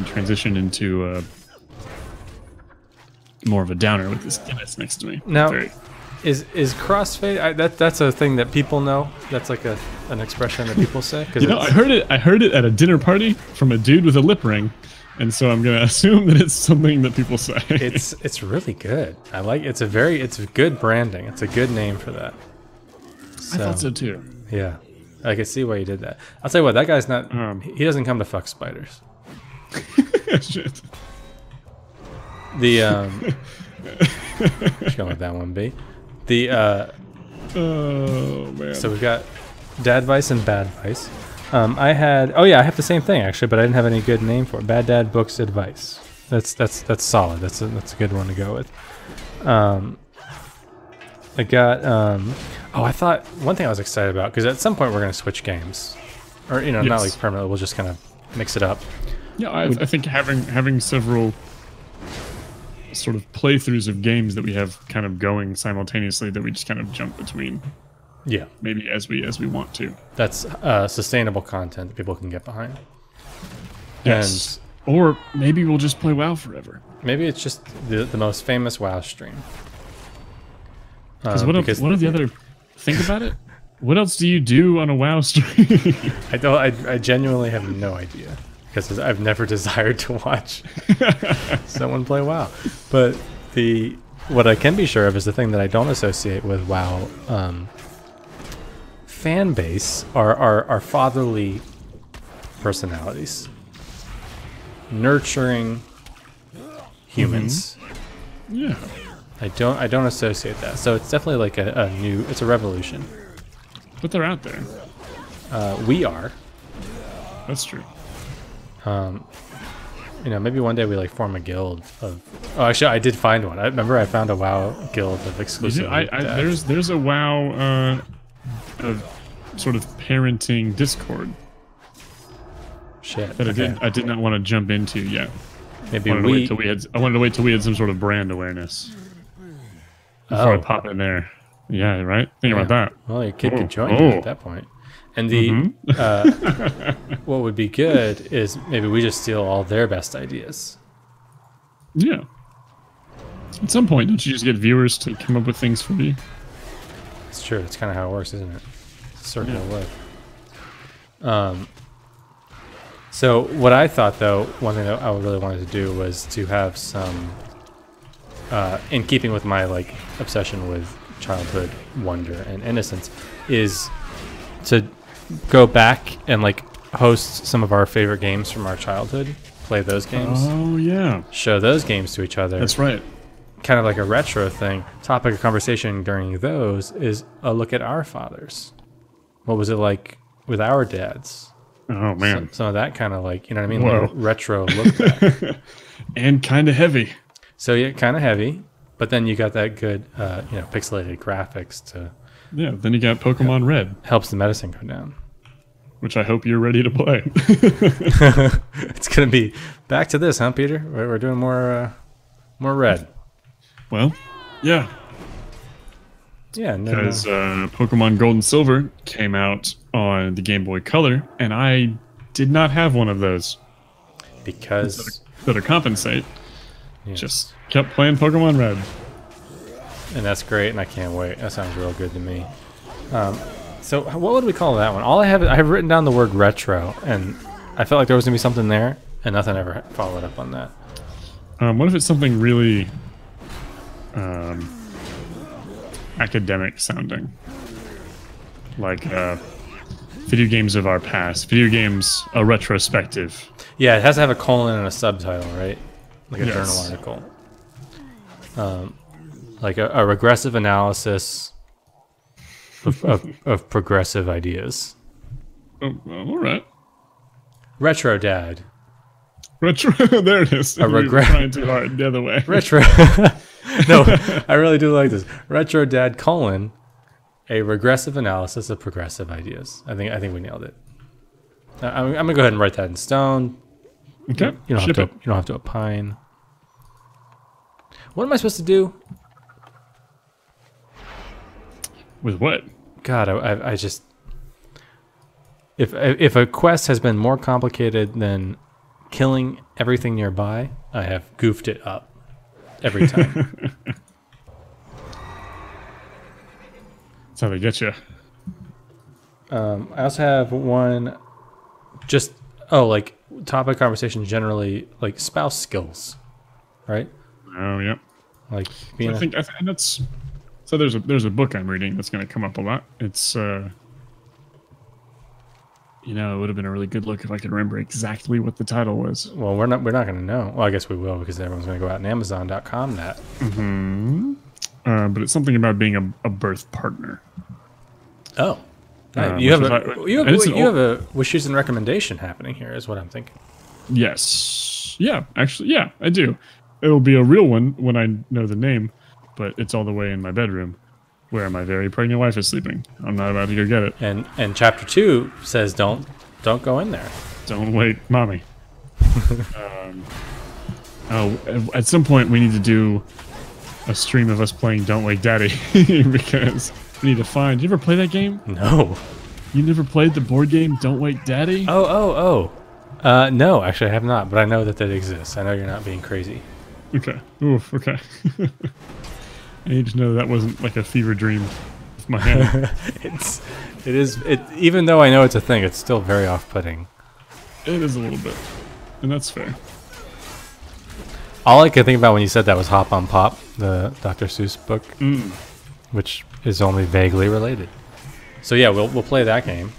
transition into more of a downer with this Guinness next to me. Now, very Is crossfade? That's a thing that people know. That's like an expression that people say. You know, I heard it at a dinner party from a dude with a lip ring, and so I'm gonna assume that it's something that people say. It's really good. I like it's good branding. It's a good name for that. I thought so too. Yeah, I can see why you did that. I'll tell you what, that guy's not. He doesn't come to fuck spiders. Shit. The just gonna let that one be. The oh man. So we've got Dad Vice and Bad Vice. I have the same thing actually, but I didn't have any good name for it. Bad Dad Books Advice. That's solid. That's a good one to go with. I got I thought one thing I was excited about, because at some point we're gonna switch games, or not like permanently. We'll just kind of mix it up. Yeah, I think having several sort of playthroughs of games that we have kind of going simultaneously that we just kind of jump between. Yeah, maybe as we want to. That's sustainable content that people can get behind. Yes. Or maybe we'll just play WoW forever. Maybe it's just the most famous WoW stream. Because what are the other? Think about it. What else do you do on a WoW stream? I genuinely have no idea, because I've never desired to watch someone play WoW. But what I can be sure of is the thing that I don't associate with WoW fan base are fatherly personalities, nurturing humans. Yeah, I don't associate that. So it's definitely like it's a revolution. But they're out there. We are. That's true. Maybe one day we like form a guild of. Oh, actually, I did find one. I remember I found a WoW guild of exclusive. There's a WoW sort of parenting Discord. Shit. That I did not want to jump into yet. Maybe I wanted to wait till we had some sort of brand awareness before I pop in there. Yeah, right. Think about that. Well, your kid could join you at that point. And what would be good is maybe we just steal all their best ideas. Yeah. At some point, don't you just get viewers to come up with things for you? It's true. It's kind of how it works, isn't it? It's a circle of life. So what I thought, though, one thing that I really wanted to do was to have some, in keeping with my obsession with childhood wonder and innocence, is to go back and host some of our favorite games from our childhood, play those games. Oh yeah. Show those games to each other. That's right. Kind of like a retro thing. Topic of conversation during those is a look at our fathers. What was it like with our dads? Oh man. Some of that kind of you know what I mean? Whoa. Retro look back. And kind of heavy. So yeah, kind of heavy, but then you got that good, pixelated graphics to. Yeah, then you got Pokemon Red. Helps the medicine go down. Which I hope you're ready to play. It's gonna be back to this, huh, Peter? We're doing more Red. Well, yeah. Yeah, because Pokemon Gold and Silver came out on the Game Boy Color, and I did not have one of those. Because to compensate, just kept playing Pokemon Red. And that's great, and I can't wait. That sounds real good to me. So what would we call that one? I have written down the word retro, and I felt like there was gonna be something there, and nothing ever followed up on that. What if it's something really academic sounding, like video games of our past, video games a retrospective? Yeah, it has to have a colon and a subtitle, right? Like a journal article. Like a regressive analysis of progressive ideas. Oh, well, all right. Retro Dad. Retro. There it is. Trying too hard the other way. Retro. No, I really do like this. Retro Dad : a regressive analysis of progressive ideas. I think we nailed it. I'm gonna go ahead and write that in stone. Okay. You don't have to opine. What am I supposed to do? With what? God, I just... If a quest has been more complicated than killing everything nearby, I have goofed it up every time. That's how they get you. I also have one, just like topic conversation generally, like spouse skills, right? Oh, yeah. Like being I think that's so. There's a book I'm reading that's going to come up a lot. It's it would have been a really good look if I could remember exactly what the title was. Well, we're not going to know. Well, I guess we will because everyone's going to go out on Amazon.com that. But it's something about being a birth partner. Oh, you have a wishes and recommendation happening here, is what I'm thinking. Yes. Yeah. Actually, yeah, I do. It'll be a real one when I know the name, but it's all the way in my bedroom, where my very pregnant wife is sleeping. I'm not about to go get it. And chapter 2 says don't go in there. Don't wake mommy. At some point we need to do a stream of us playing Don't Wake Daddy because we need to find. You ever play that game? No. You never played the board game Don't Wake Daddy? Oh. No, actually I have not, but I know that exists. I know you're not being crazy. Okay. Oof. Okay. I need to know that wasn't like a fever dream of my hand. Even though I know it's a thing, it's still very off-putting. It is a little bit, and that's fair. All I could think about when you said that was Hop on Pop, the Dr. Seuss book, which is only vaguely related. So yeah, we'll play that game.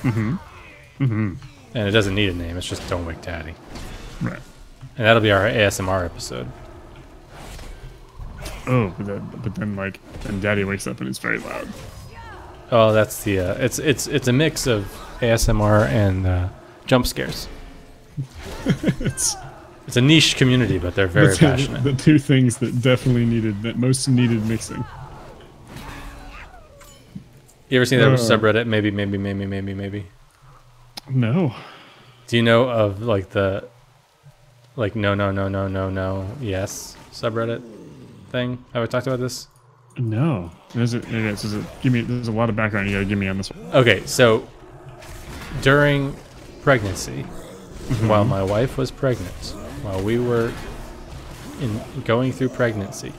And it doesn't need a name; it's just Don't Wake Daddy. Right. And that'll be our ASMR episode. Oh, but then Daddy wakes up and it's very loud. Oh, that's the it's a mix of ASMR and jump scares. It's a niche community, but they're very passionate. The two things that most needed mixing. You ever seen that subreddit? Maybe. No. Do you know of no yes subreddit thing? Have I talked about this? No. There's a lot of background you gotta give me on this one. Okay, so during pregnancy, while my wife was pregnant, while we were going through pregnancy,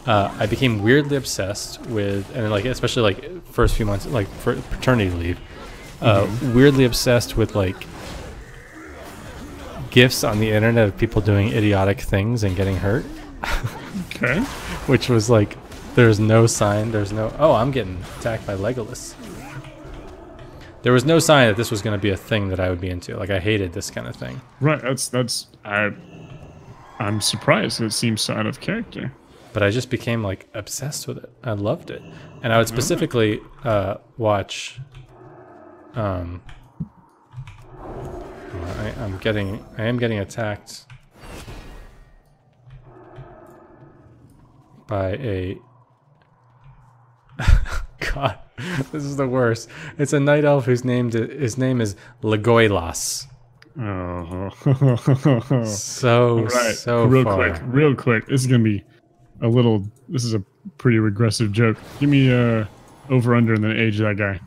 I became weirdly obsessed with, and especially first few months, for paternity leave, weirdly obsessed with gifs on the internet of people doing idiotic things and getting hurt. Okay. Which was there's no sign, I'm getting attacked by Legolas. There was no sign that this was going to be a thing that I would be into. I hated this kind of thing. Right, I'm surprised. It seems so out of character. But I just became obsessed with it. I loved it. And I would specifically watch I am getting attacked by a God, this is the worst. It's a night elf his name is Legolas. Oh. So real quick. This is gonna be this is a pretty regressive joke. Give me over under and then age of that guy.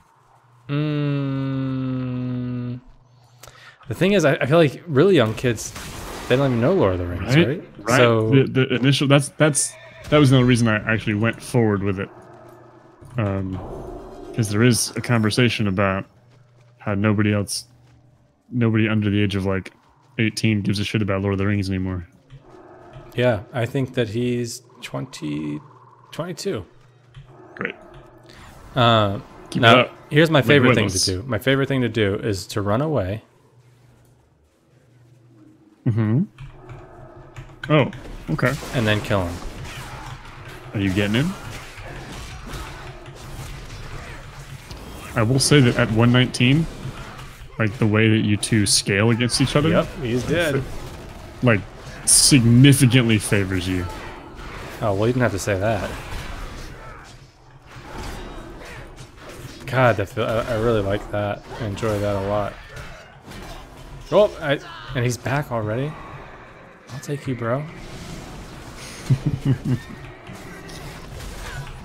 The thing is, I feel like really young kids, they don't even know Lord of the Rings, right? Right. So the initial that was another reason I actually went forward with it. Because there is a conversation about how nobody under the age of 18 gives a shit about Lord of the Rings anymore. Yeah, I think that he's 22. Great. Now, here's my favorite thing to do. My favorite thing to do is to run away. Oh, okay. And then kill him. Are you getting him? I will say that at 119, the way that you two scale against each other. Yep, he's dead. Significantly favors you. Oh, well, you didn't have to say that. God, I really like that. I enjoy that a lot. Oh, and he's back already. I'll take you, bro.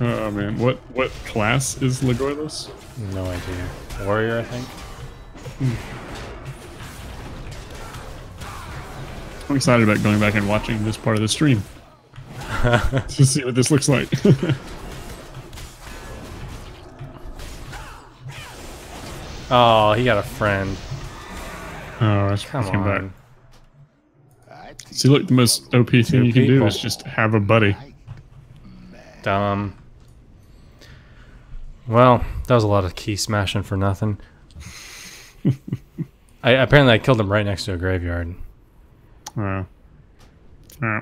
Oh man, what class is Legolas? No idea. Warrior, I think. I'm excited about going back and watching this part of the stream to see what this looks like. Oh, he got a friend. Oh, that's Come came back. on. See, look, the most OP thing you can do people. is just have a buddy. Dumb. Well, that was a lot of key smashing for nothing. Apparently I killed him right next to a graveyard. Wow. Yeah.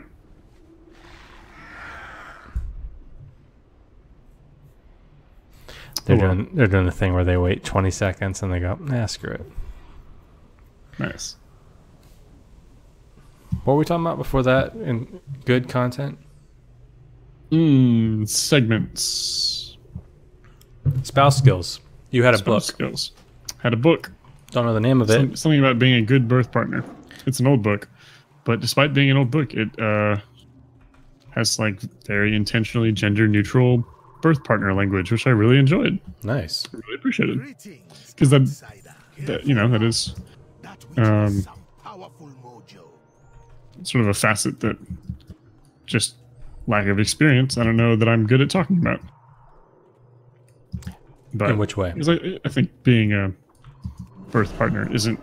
They're doing the thing where they wait 20 seconds and they go, nah, screw it. Nice. What were we talking about before that in good content? Segments. Spouse skills. You had a book. Skills. Had a book. Don't know the name of it. Something about being a good birth partner. It's an old book, but despite being an old book, it has like very intentionally gender neutral birth partner language, which I really enjoyed. Nice. I really appreciated. Because that you know, that is sort of a facet that just lack of experience I don't know that I'm good at talking about. But in which way? I think being a birth partner isn't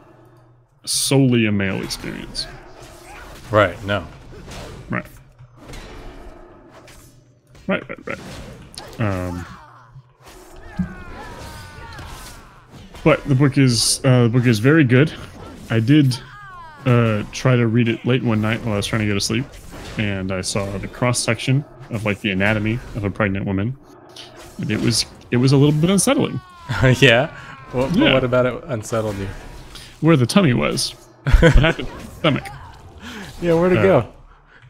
solely a male experience. Right, no. Right. But the book is very good. I did try to read it late one night while I was trying to go to sleep, and I saw the cross section of like the anatomy of a pregnant woman, and it was a little bit unsettling. Yeah? What about it unsettled you? Where the tummy was. What happened to the stomach? Yeah, where'd it go?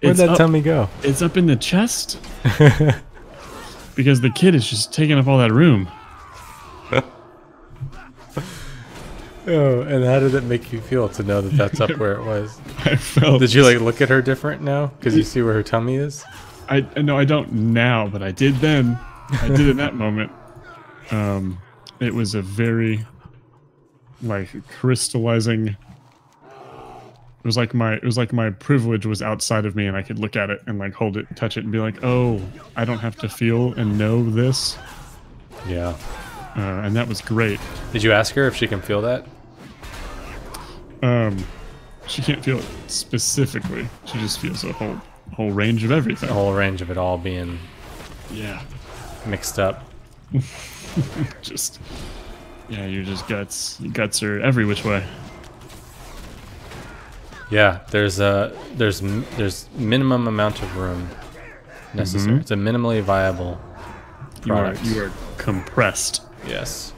Where'd that tummy go? It's up in the chest. Because the kid is just taking up all that room. Oh, and how did it make you feel to know that that's up where it was? I felt... Did you like look at her different now? Because you see where her tummy is? No, I don't now, but I did then. I did in that moment. It was a very, like, crystallizing. It was like my privilege was outside of me, and I could look at it and like hold it, touch it, and be like, "Oh, I don't have to feel and know this." Yeah. And that was great. Did you ask her if she can feel that? She can't feel it specifically. She just feels a whole range of everything. The whole range of it all being mixed up. Just you're just guts. Your guts are every which way. Yeah, there's minimum amount of room necessary. Mm-hmm. It's a minimally viable product. You are compressed. Yes.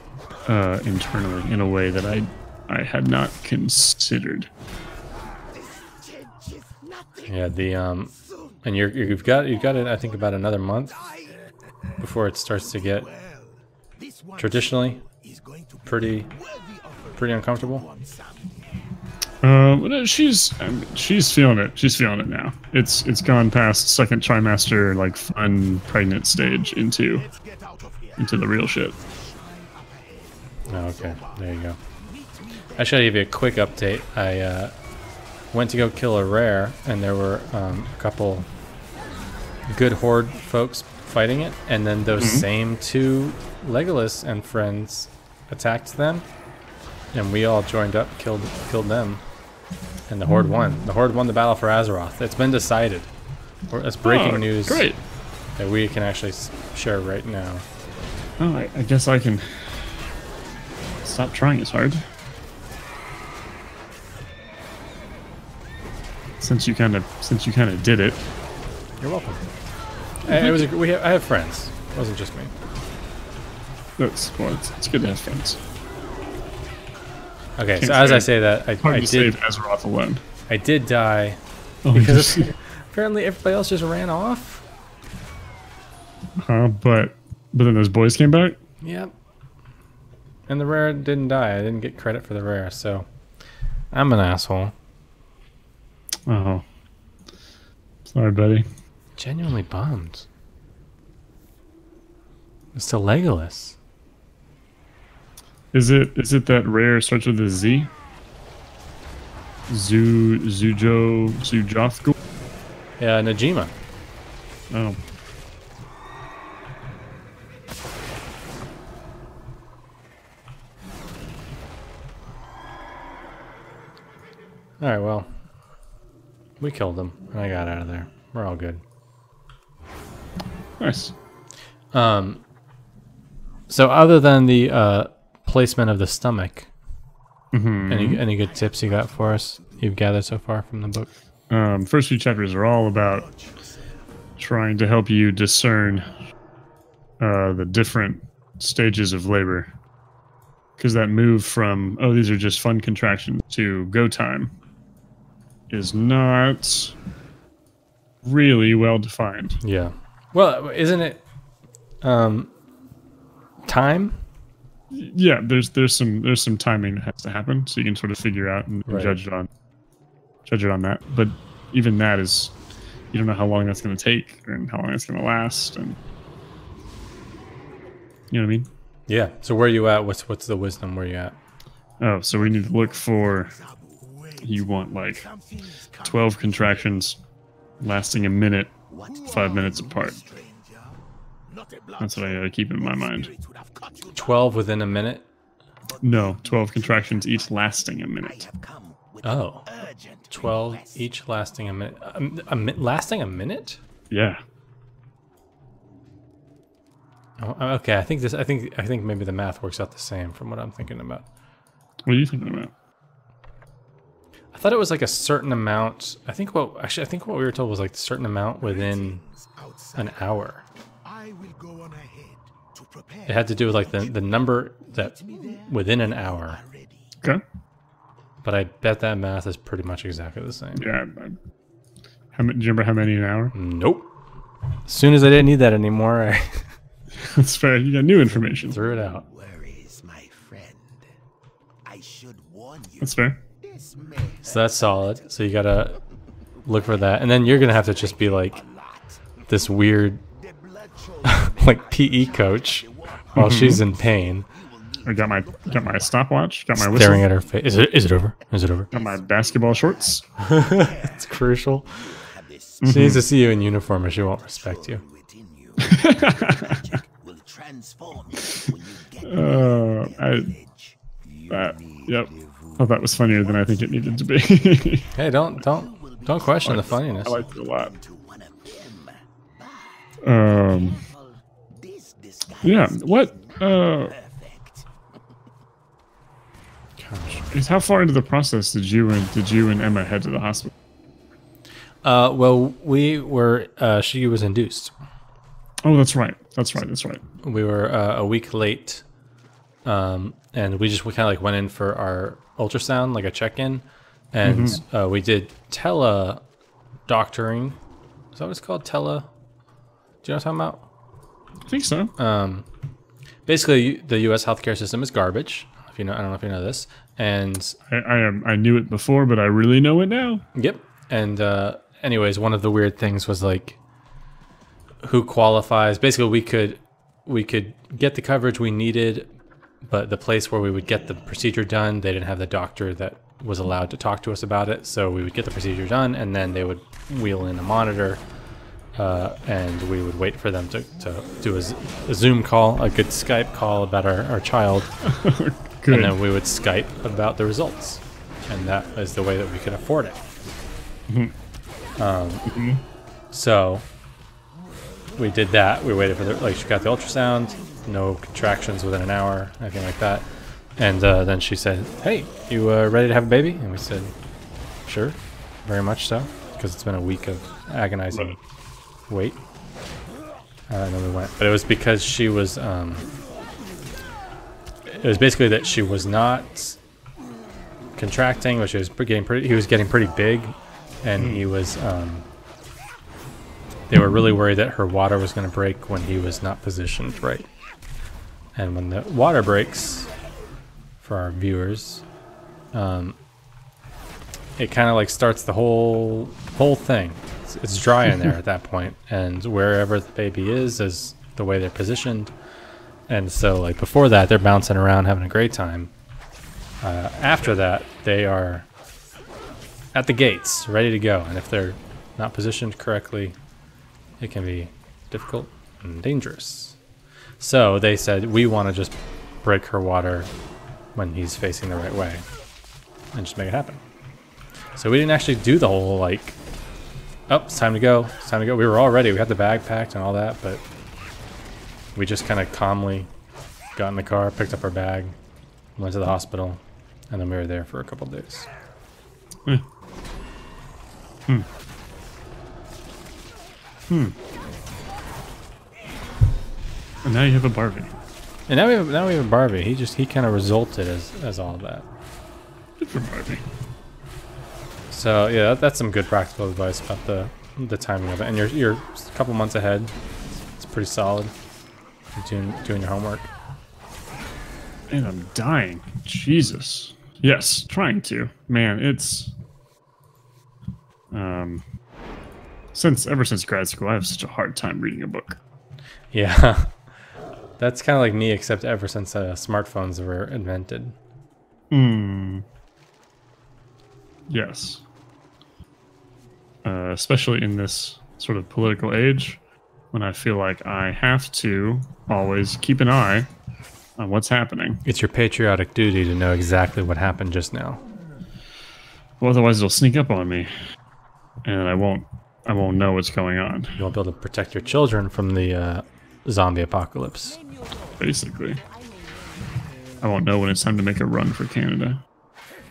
Internally in a way that I had not considered. Yeah, and you've got it. I think about another month before it starts to get traditionally pretty uncomfortable. She's feeling it. She's feeling it now. It's gone past second trimester, like fun pregnant stage into the real shit. Oh, okay, there you go. I should give you a quick update. I went to go kill a rare, and there were a couple good horde folks fighting it, and then those same two Legolas and friends attacked them, and we all joined up, killed them, and the horde won. The horde won the battle for Azeroth. It's been decided. That's breaking news. Great. That we can actually share right now. Oh, I guess I can stop trying as hard. Since you kind of did it. You're welcome. I have friends. It wasn't just me. It's good to have friends. Okay, so as I say that, I did save Azeroth alone. I did die because apparently everybody else just ran off. But then those boys came back? Yep. And the rare didn't die. I didn't get credit for the rare, so I'm an asshole. Oh. Sorry, buddy. Genuinely bummed. It's still Legolas. Is it that rare starts with a Z? Zujothgul? Yeah, Najima. Oh. All right, well, we killed him, and I got out of there. We're all good. Nice. So other than the placement of the stomach, any good tips you got for us? You've gathered so far from the book. First few chapters are all about trying to help you discern the different stages of labor. Because that move from, oh, these are just fun contractions to go time is not really well defined. Yeah. Well, isn't it time? Yeah, there's some timing that has to happen, so you can sort of figure out and judge it on that. But even that is, you don't know how long that's going to take and how long it's going to last, and you know what I mean? Yeah. So where are you at? What's the wisdom? Where are you at? Oh, so we need to look for. You want like 12 contractions lasting a minute, 5 minutes apart. That's what I gotta keep in my mind. 12 within a minute? No, 12 contractions each lasting a minute. Oh. 12 each lasting a minute. Lasting a minute? Yeah. Oh, okay, I think maybe the math works out the same from what I'm thinking about. What are you thinking about? I thought it was like a certain amount. I think what we were told was like a certain amount within an hour. It had to do with like the number that within an hour. Okay. But I bet that math is pretty much exactly the same. Yeah. Do you remember how many an hour? Nope. As soon as I didn't need that anymore, I That's fair. You got new information. threw it out. That's fair. So that's solid. So you gotta look for that, and then you're gonna have to just be like this weird, like PE coach while she's in pain. I got my stopwatch. Got my Staring whistle. at her face. Is it over? Is it over? Got my basketball shorts. It's crucial. She needs to see you in uniform, or she won't respect you. Yep. Oh, that was funnier than I think it needed to be. Hey, don't question the funniness. I liked it a lot. Yeah. What? Gosh. How far into the process did you and Emma head to the hospital? Well, we were. She was induced. Oh, that's right. We were a week late, and we kind of like went in for our ultrasound, like a check-in, and we did tele-doctoring. Is that what it's called? Do you know what I'm talking about? I think so. Basically, the U.S. healthcare system is garbage. I don't know if you know this, and I knew it before, but I really know it now. Yep. And anyways, one of the weird things was like who qualifies. Basically, we could get the coverage we needed, but the place where we would get the procedure done, they didn't have the doctor that was allowed to talk to us about it. So we would get the procedure done, and then they would wheel in a monitor, and we would wait for them to do a Zoom call, a good Skype call about our child. Good. And then we would Skype about the results. And that is the way that we could afford it. So we did that. We waited for she got the ultrasound, no contractions within an hour, anything like that. And then she said, "Hey, you ready to have a baby?" And we said, "Sure, very much so," because it's been a week of agonizing wait. And then we went, but it was because she was. It was basically that she was not contracting, but she was getting pretty. He was getting pretty big, and he was. They were really worried that her water was going to break when he was not positioned right. And when the water breaks, for our viewers, it kind of like starts the whole thing. It's dry in there at that point, and wherever the baby is the way they're positioned. And so, like before that, they're bouncing around having a great time. After that, they are at the gates, ready to go. And if they're not positioned correctly, it can be difficult and dangerous. So they said, we want to just break her water when he's facing the right way and just make it happen. So we didn't actually do the whole like, oh, it's time to go. It's time to go. We were all ready. We had the bag packed and all that, but we just kind of calmly got in the car, picked up our bag, went to the hospital, and then we were there for a couple days. And now you have a Barbie. And now we have Barbie. He kind of resulted as all of that. Good for Barbie. So yeah, that's some good practical advice about the timing of it. And you're a couple months ahead. It's pretty solid. You're doing your homework. And I'm dying. Jesus. Yes, trying to. Man, it's ever since grad school, I have such a hard time reading a book. Yeah. That's kind of like me, except ever since smartphones were invented. Yes. Especially in this sort of political age, when I feel like I have to always keep an eye on what's happening. It's your patriotic duty to know exactly what happened just now. Well, otherwise it'll sneak up on me, and I won't know what's going on. You won't be able to protect your children from the zombie apocalypse. Basically. I won't know when it's time to make a run for Canada.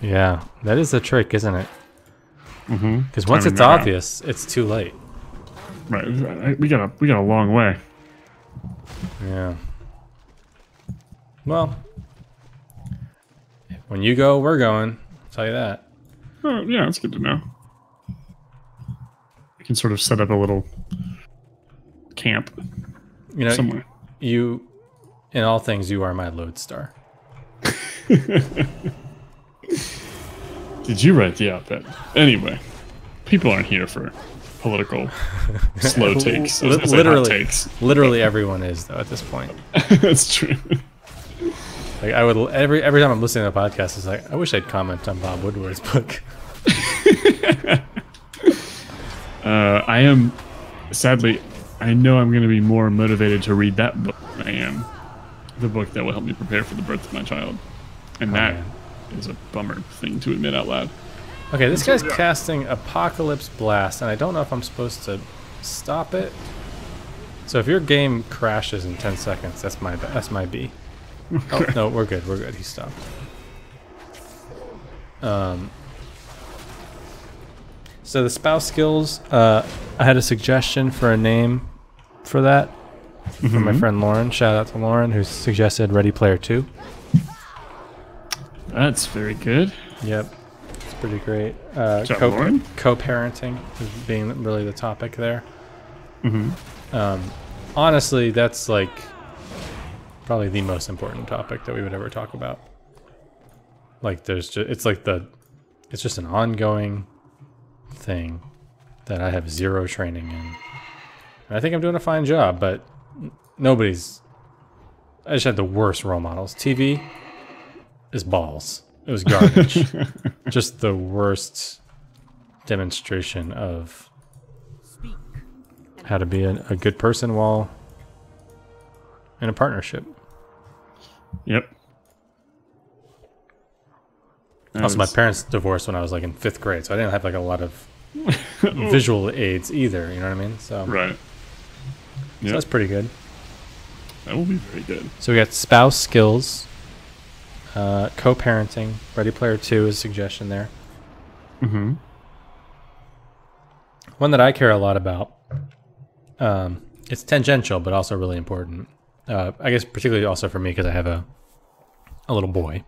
Yeah, that is the trick, isn't it? Because once it's Timing obvious, it's too late. Right, we got a long way. Yeah. Well, when you go, we're going. I'll tell you that. Oh, yeah, that's good to know. We can sort of set up a little camp somewhere. You, in all things, you are my lodestar. Did you write the op-ed? Anyway, people aren't here for political slow takes. Literally everyone is though at this point. That's true. Like I would every time I'm listening to a podcast, it's like I wish I'd comment on Bob Woodward's book. I am sadly. I know I'm going to be more motivated to read that book than I am the book that will help me prepare for the birth of my child, and that is a bummer thing to admit out loud. Okay, this guy's casting Apocalypse Blast, and I don't know if I'm supposed to stop it. So if your game crashes in 10 seconds, that's my B. Oh, no, we're good. We're good. He stopped. So the spouse skills, I had a suggestion for a name for that from my friend Lauren. Shout out to Lauren, who suggested Ready Player 2. That's very good. Yep. It's pretty great. Co-parenting is being really the topic there. Honestly, that's like probably the most important topic that we would ever talk about. Like there's just, it's just an ongoing thing that I have zero training in. And I think I'm doing a fine job, but I just had the worst role models. TV is balls. It was garbage. Just the worst demonstration of how to be a good person while in a partnership. Yep. Also, my parents divorced when I was like in 5th grade, so I didn't have like a lot of visual aids either. You know what I mean? So right. So that's pretty good. That will be very good. So we got spouse skills, co-parenting. Ready Player 2 is a suggestion there. One that I care a lot about. It's tangential, but also really important. I guess particularly also for me because I have a little boy.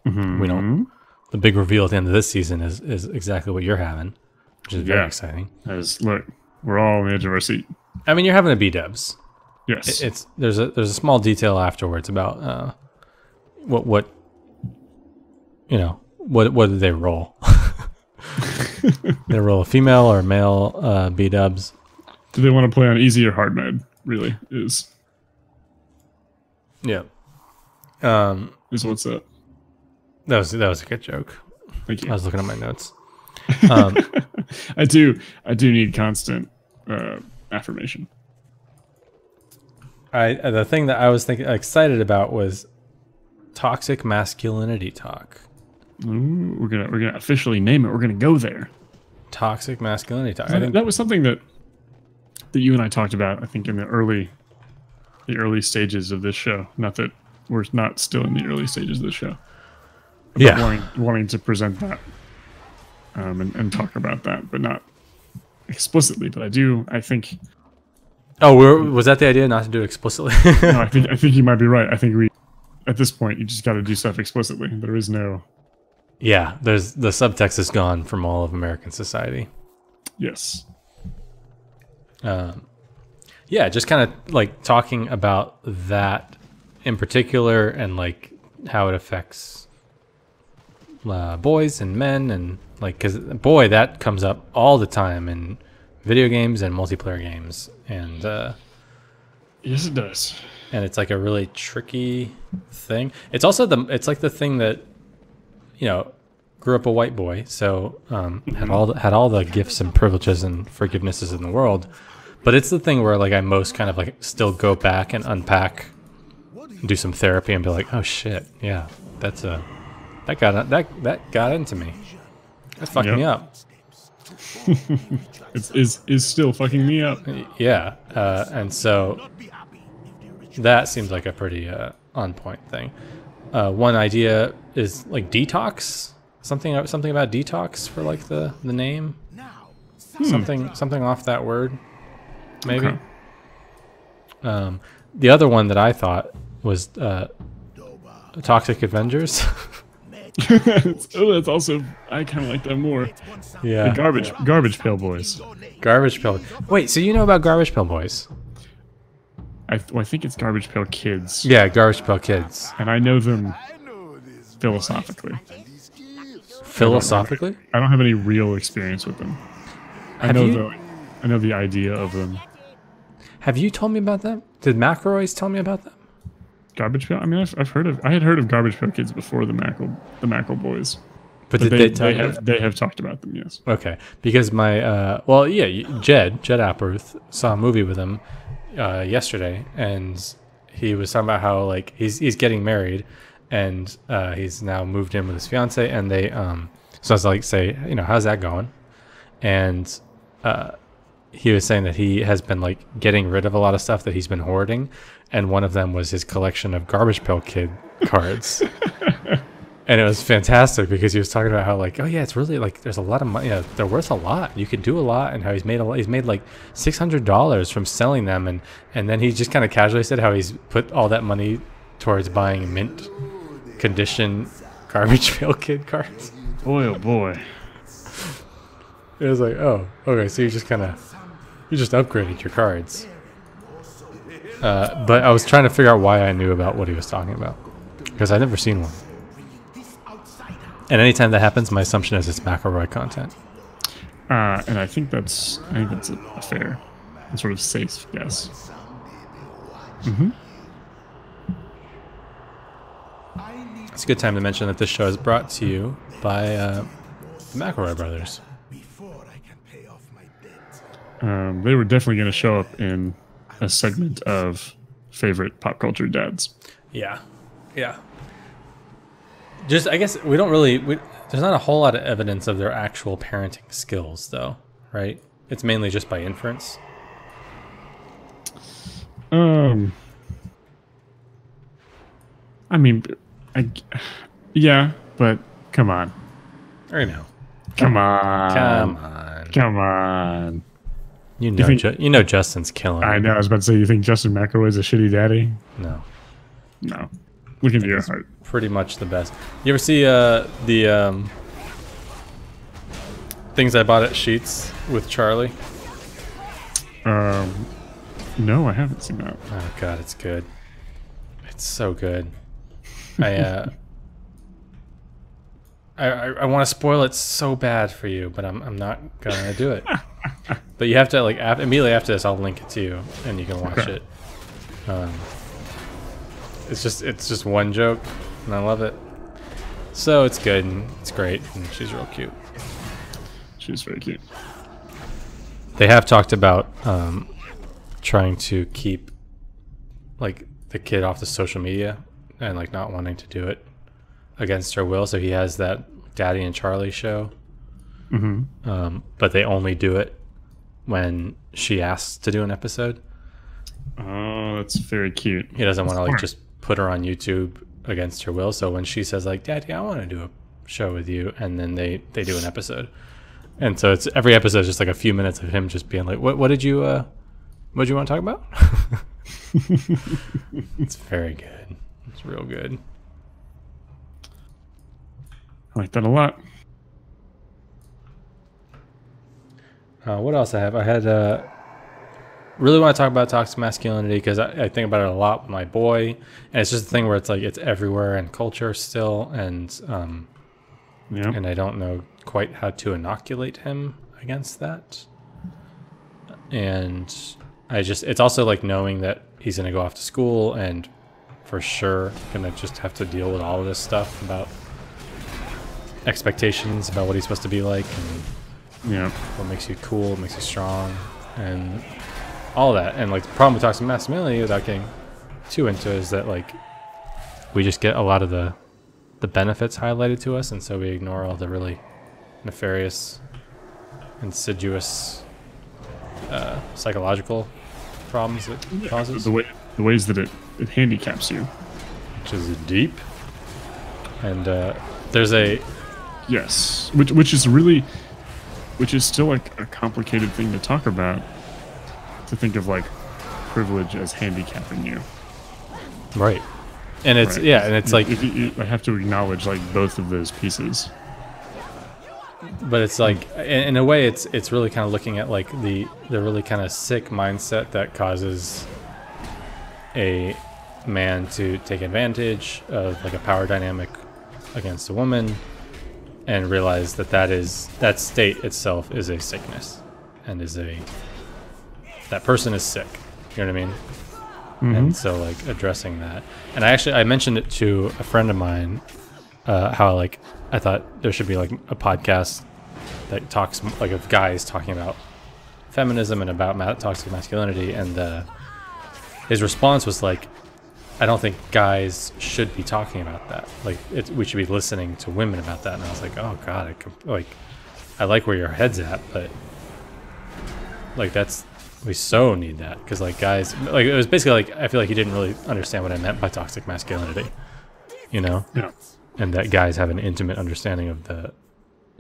We don't. The big reveal at the end of this season is exactly what you're having, which is very exciting. Look, we're all on the edge of our seat. I mean, you're having a B-dubs. Yes. There's a small detail afterwards about what did they roll? They roll a female or male B-dubs. Do they want to play on easy or hard mode? Really is. Yeah. Is what's up. That was a good joke. Thank you. I was looking at my notes. I do need constant affirmation. The thing that I was excited about was toxic masculinity talk. Ooh, we're gonna officially name it. We're gonna go there. Toxic masculinity. That was something that you and I talked about. I think in the early stages of this show. Not that we're not still in the early stages of the show. Yeah, wanting to present that and talk about that, but not explicitly. But I think. Oh, was that the idea? Not to do it explicitly? No, I think you might be right. I think at this point you just got to do stuff explicitly. There is no. Yeah, the subtext is gone from all of American society. Yes. Yeah, just kind of like talking about that in particular and like how it affects boys and men, and like, because boy, that comes up all the time in video games and multiplayer games, and yes, it does. And it's like a really tricky thing. It's also it's like the thing that, you know, grew up a white boy, so had all the gifts and privileges and forgivenesses in the world, but it's the thing where like I most kind of like still go back and unpack, do some therapy, and be like, oh shit, yeah, that got into me. That fucked me up. is still fucking me up. Yeah, and so that seems like a pretty on point thing. One idea is like detox. Something about detox for like the name. Something off that word, maybe. Okay. The other one that I thought was Toxic Avengers. That's also, I kind of like that more. Yeah. The garbage Pail Boys. Garbage Pail. Wait, so you know about Garbage Pail Boys? I think it's Garbage Pail Kids. Yeah, Garbage Pail Kids. And I know them philosophically. Philosophically? I don't have any real experience with them. I know the idea of them. Have you told me about them? Did McElroy's tell me about them? Garbage Pail? I mean, I had heard of Garbage Pail Kids before the Mackerel Boys. But did they tell you? They have talked about them, yes. Okay, because my Jed Appruth saw a movie with him yesterday, and he was talking about how like he's getting married, and he's now moved in with his fiance, and they so I was like, say, you know, how's that going? And he was saying that he has been like getting rid of a lot of stuff that he's been hoarding, and one of them was his collection of Garbage Pail Kid cards. And it was fantastic because he was talking about how like, oh yeah, it's really like there's a lot of money. You know, they're worth a lot. You could do a lot, and how he's made like $600 from selling them, and then he just kind of casually said how he's put all that money towards buying mint condition Garbage Pail Kid cards. Boy, oh boy. It was like, oh, okay, so you just upgraded your cards. But I was trying to figure out why I knew about what he was talking about, because I've never seen one. And anytime that happens, my assumption is it's McElroy content. And I think that's a fair and sort of safe guess. Mm-hmm. It's a good time to mention that this show is brought to you by the McElroy brothers. They were definitely going to show up in a segment of favorite pop culture dads. Yeah. Just, I guess we don't really. There's not a whole lot of evidence of their actual parenting skills, though, right? It's mainly just by inference. I mean, yeah, but come on. I know. Come on. You know Justin's killing. I know. I was about to say, you think Justin McElroy's a shitty daddy? No. Look into your heart. Pretty much the best. You ever see the things I bought at Sheetz with Charlie? No, I haven't seen that. Oh god, it's good. It's so good. I want to spoil it so bad for you, but I'm not gonna do it. But you have to like immediately after this, I'll link it to you, and you can watch it. It's just one joke, and I love it. So it's good and it's great, and she's real cute. She's very cute. They have talked about trying to keep like the kid off the social media and like not wanting to do it against her will. So he has that Daddy and Charlie show. Mm-hmm. But they only do it when she asks to do an episode. Oh, that's very cute. He doesn't want to like just put her on YouTube against her will. So when she says like, Daddy, I want to do a show with you, and then they do an episode. And so it's every episode is just like a few minutes of him just being like, what did you want to talk about? It's very good. It's real good. I like that a lot. What else I have? I had really want to talk about toxic masculinity because I think about it a lot with my boy, and it's just a thing where it's like it's everywhere in culture still, and and I don't know quite how to inoculate him against that. And it's also like knowing that he's gonna go off to school and for sure gonna just have to deal with all of this stuff about expectations about what he's supposed to be like, and what makes you cool, what makes you strong, and all that. And like the problem with toxic masculinity, without getting too into it, is that like we just get a lot of the benefits highlighted to us, and so we ignore all the really nefarious, insidious psychological problems it causes. The ways that it handicaps you, which is deep. And there's a which is still like a complicated thing to talk about, to think of like privilege as handicapping you, right? And it's and it's like I have to acknowledge like both of those pieces. But it's like in a way it's really kind of looking at like the really kind of sick mindset that causes a man to take advantage of like a power dynamic against a woman, and realize that state itself is a sickness, and that person is sick. You know what I mean? Mm-hmm. And so like addressing that. And I mentioned it to a friend of mine, how like I thought there should be like a podcast that talks like of guys talking about feminism and about toxic masculinity, and his response was like, I don't think guys should be talking about that. Like we should be listening to women about that. And I was like, oh god, I like where your head's at, but like we so need that, because like guys, like it was basically like I feel like he didn't really understand what I meant by toxic masculinity, you know? Yeah. And that guys have an intimate understanding of the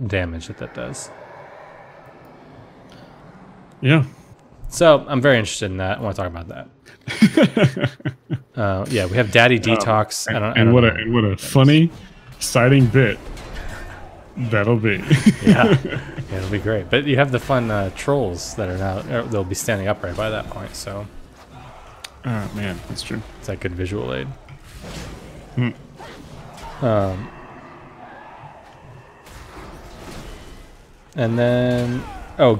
damage that does. Yeah. So I'm very interested in that. I want to talk about that. We have Daddy Detox. What a funny, exciting bit that'll be. Yeah, it'll be great. But you have the fun trolls that are now, they'll be standing upright by that point. So. Oh man, that's true. It's that good visual aid. And then,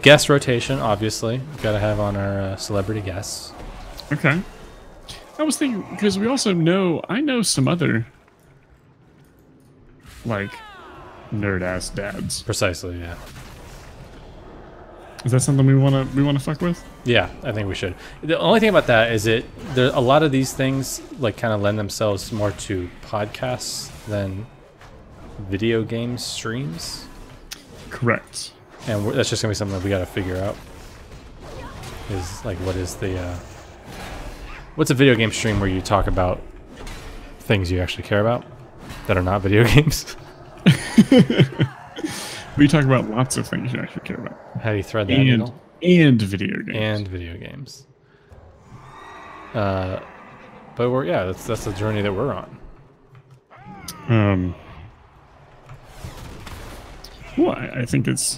guest rotation, obviously. We've got to have on our celebrity guests. Okay. I was thinking, because I know some other, like, nerd-ass dads. Precisely, yeah. Is that something we want to fuck with? Yeah, I think we should. The only thing about that is a lot of these things, like, kind of lend themselves more to podcasts than video game streams. Correct. And that's just gonna be something that we got to figure out. Is like, what's a video game stream where you talk about things you actually care about that are not video games? We talk about lots of things you actually care about. How do you thread that needle? And video games. And video games. But that's the journey that we're on. Well, I think it's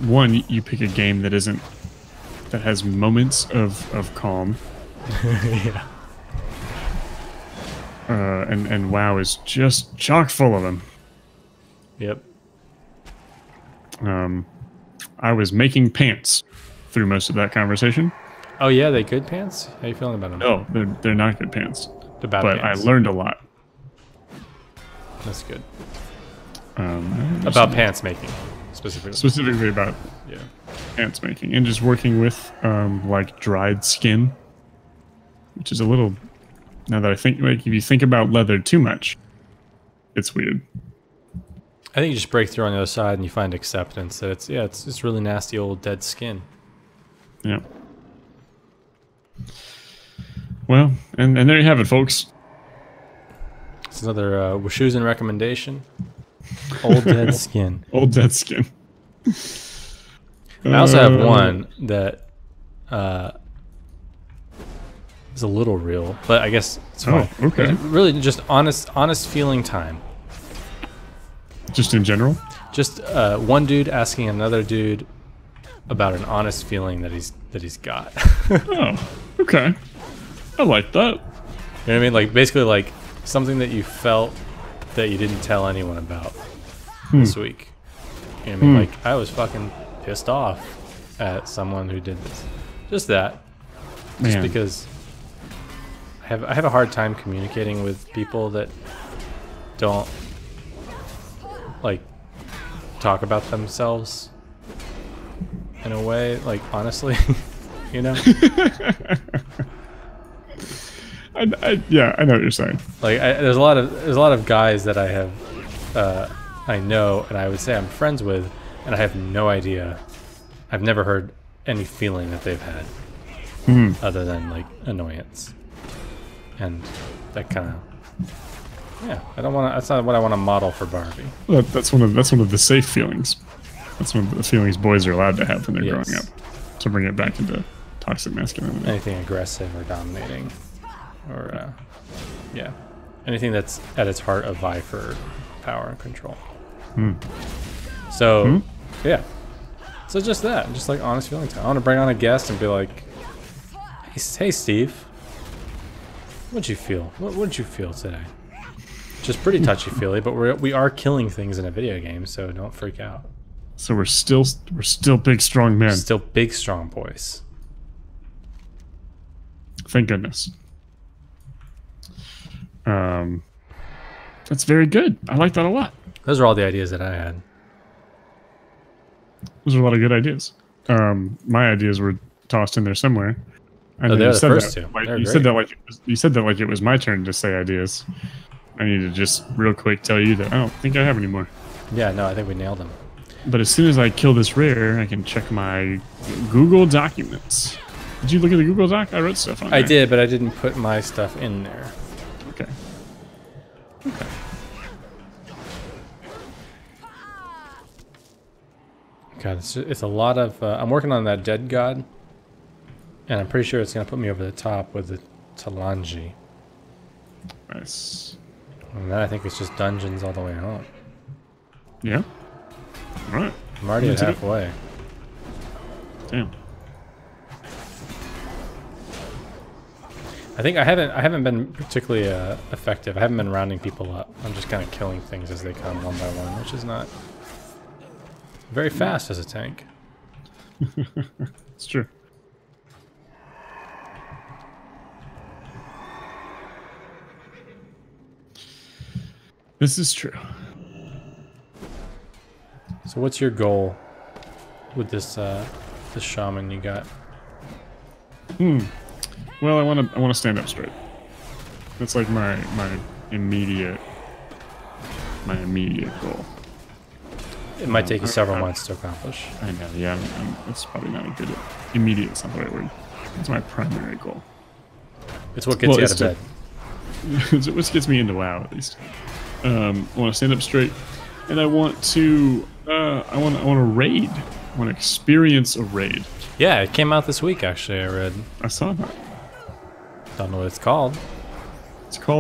one, you pick a game that has moments of calm. Yeah. And WoW is just chock full of them. Yep. I was making pants through most of that conversation. Oh yeah, they good pants? How you feeling about them? No, they're not good pants. They're bad but pants. I learned a lot. That's good. About pants making, specifically. Specifically about pants making, and just working with like dried skin, which is a little. Now that I think, like, if you think about leather too much, it's weird. I think you just break through on the other side and you find acceptance. That it's really nasty old dead skin. Yeah. Well, and there you have it, folks. It's another Wishuzen recommendation. Old dead skin. Old dead skin. I also have one that is a little real, but I guess it's fine. Oh, okay. It's really just honest feeling time. Just in general? Just one dude asking another dude about an honest feeling that he's got. Oh, okay. I like that. You know what I mean? Like basically like something that you felt that you didn't tell anyone about this week. You know what I mean? Like I was fucking pissed off at someone who did this. Just that. Just Man. because I have a hard time communicating with people that don't like talk about themselves in a way, like honestly, you know. Yeah, I know what you're saying. Like there's a lot of guys that I know and I would say I'm friends with, and I have no idea. I've never heard any feeling that they've had other than like annoyance, and that kind of. Yeah, I don't want to. That's not what I want to model for Barbie. Well, that's one of the safe feelings. That's one of the feelings boys are allowed to have when they're growing up. To bring it back into toxic masculinity. Anything aggressive or dominating, or yeah, anything that's at its heart a vie for power and control. So yeah, so just that, just like honest feeling time. I want to bring on a guest and be like, hey Steve, what'd you feel? What'd you feel today? Just pretty touchy-feely, but we are killing things in a video game, so don't freak out. So we're still big, strong men. Still big, strong boys. Thank goodness. That's very good. I like that a lot. Those are all the ideas that I had. Those are a lot of good ideas. My ideas were tossed in there somewhere. Oh, they're the first two. You said that like it was my turn to say ideas. I need to just real quick tell you that I don't think I have any more. Yeah, no, I think we nailed them. But as soon as I kill this rare, I can check my Google documents. Did you look at the Google Doc? I wrote stuff on there. I did, but I didn't put my stuff in there. Okay. God, it's a lot of... I'm working on that dead god, and I'm pretty sure it's going to put me over the top with the Talanji. Nice. And then I think it's just dungeons all the way home. Yeah? Alright. I'm already at halfway. Damn. I think I haven't been particularly effective. I haven't been rounding people up. I'm just kind of killing things as they come one by one, which is not very fast as a tank. It's true. This is true. So what's your goal with this this shaman you got? Well, I want to stand up straight. That's like my immediate goal. It might take you several months to accomplish. I know, yeah. It's probably not a good immediate. It's not the right word. It's my primary goal. It's what gets you out of bed. It's what gets me into WoW, at least. I want to stand up straight, and I want to raid. I want to experience a raid. Yeah, it came out this week. Actually, I read. I saw that. Don't know what it's called. It's called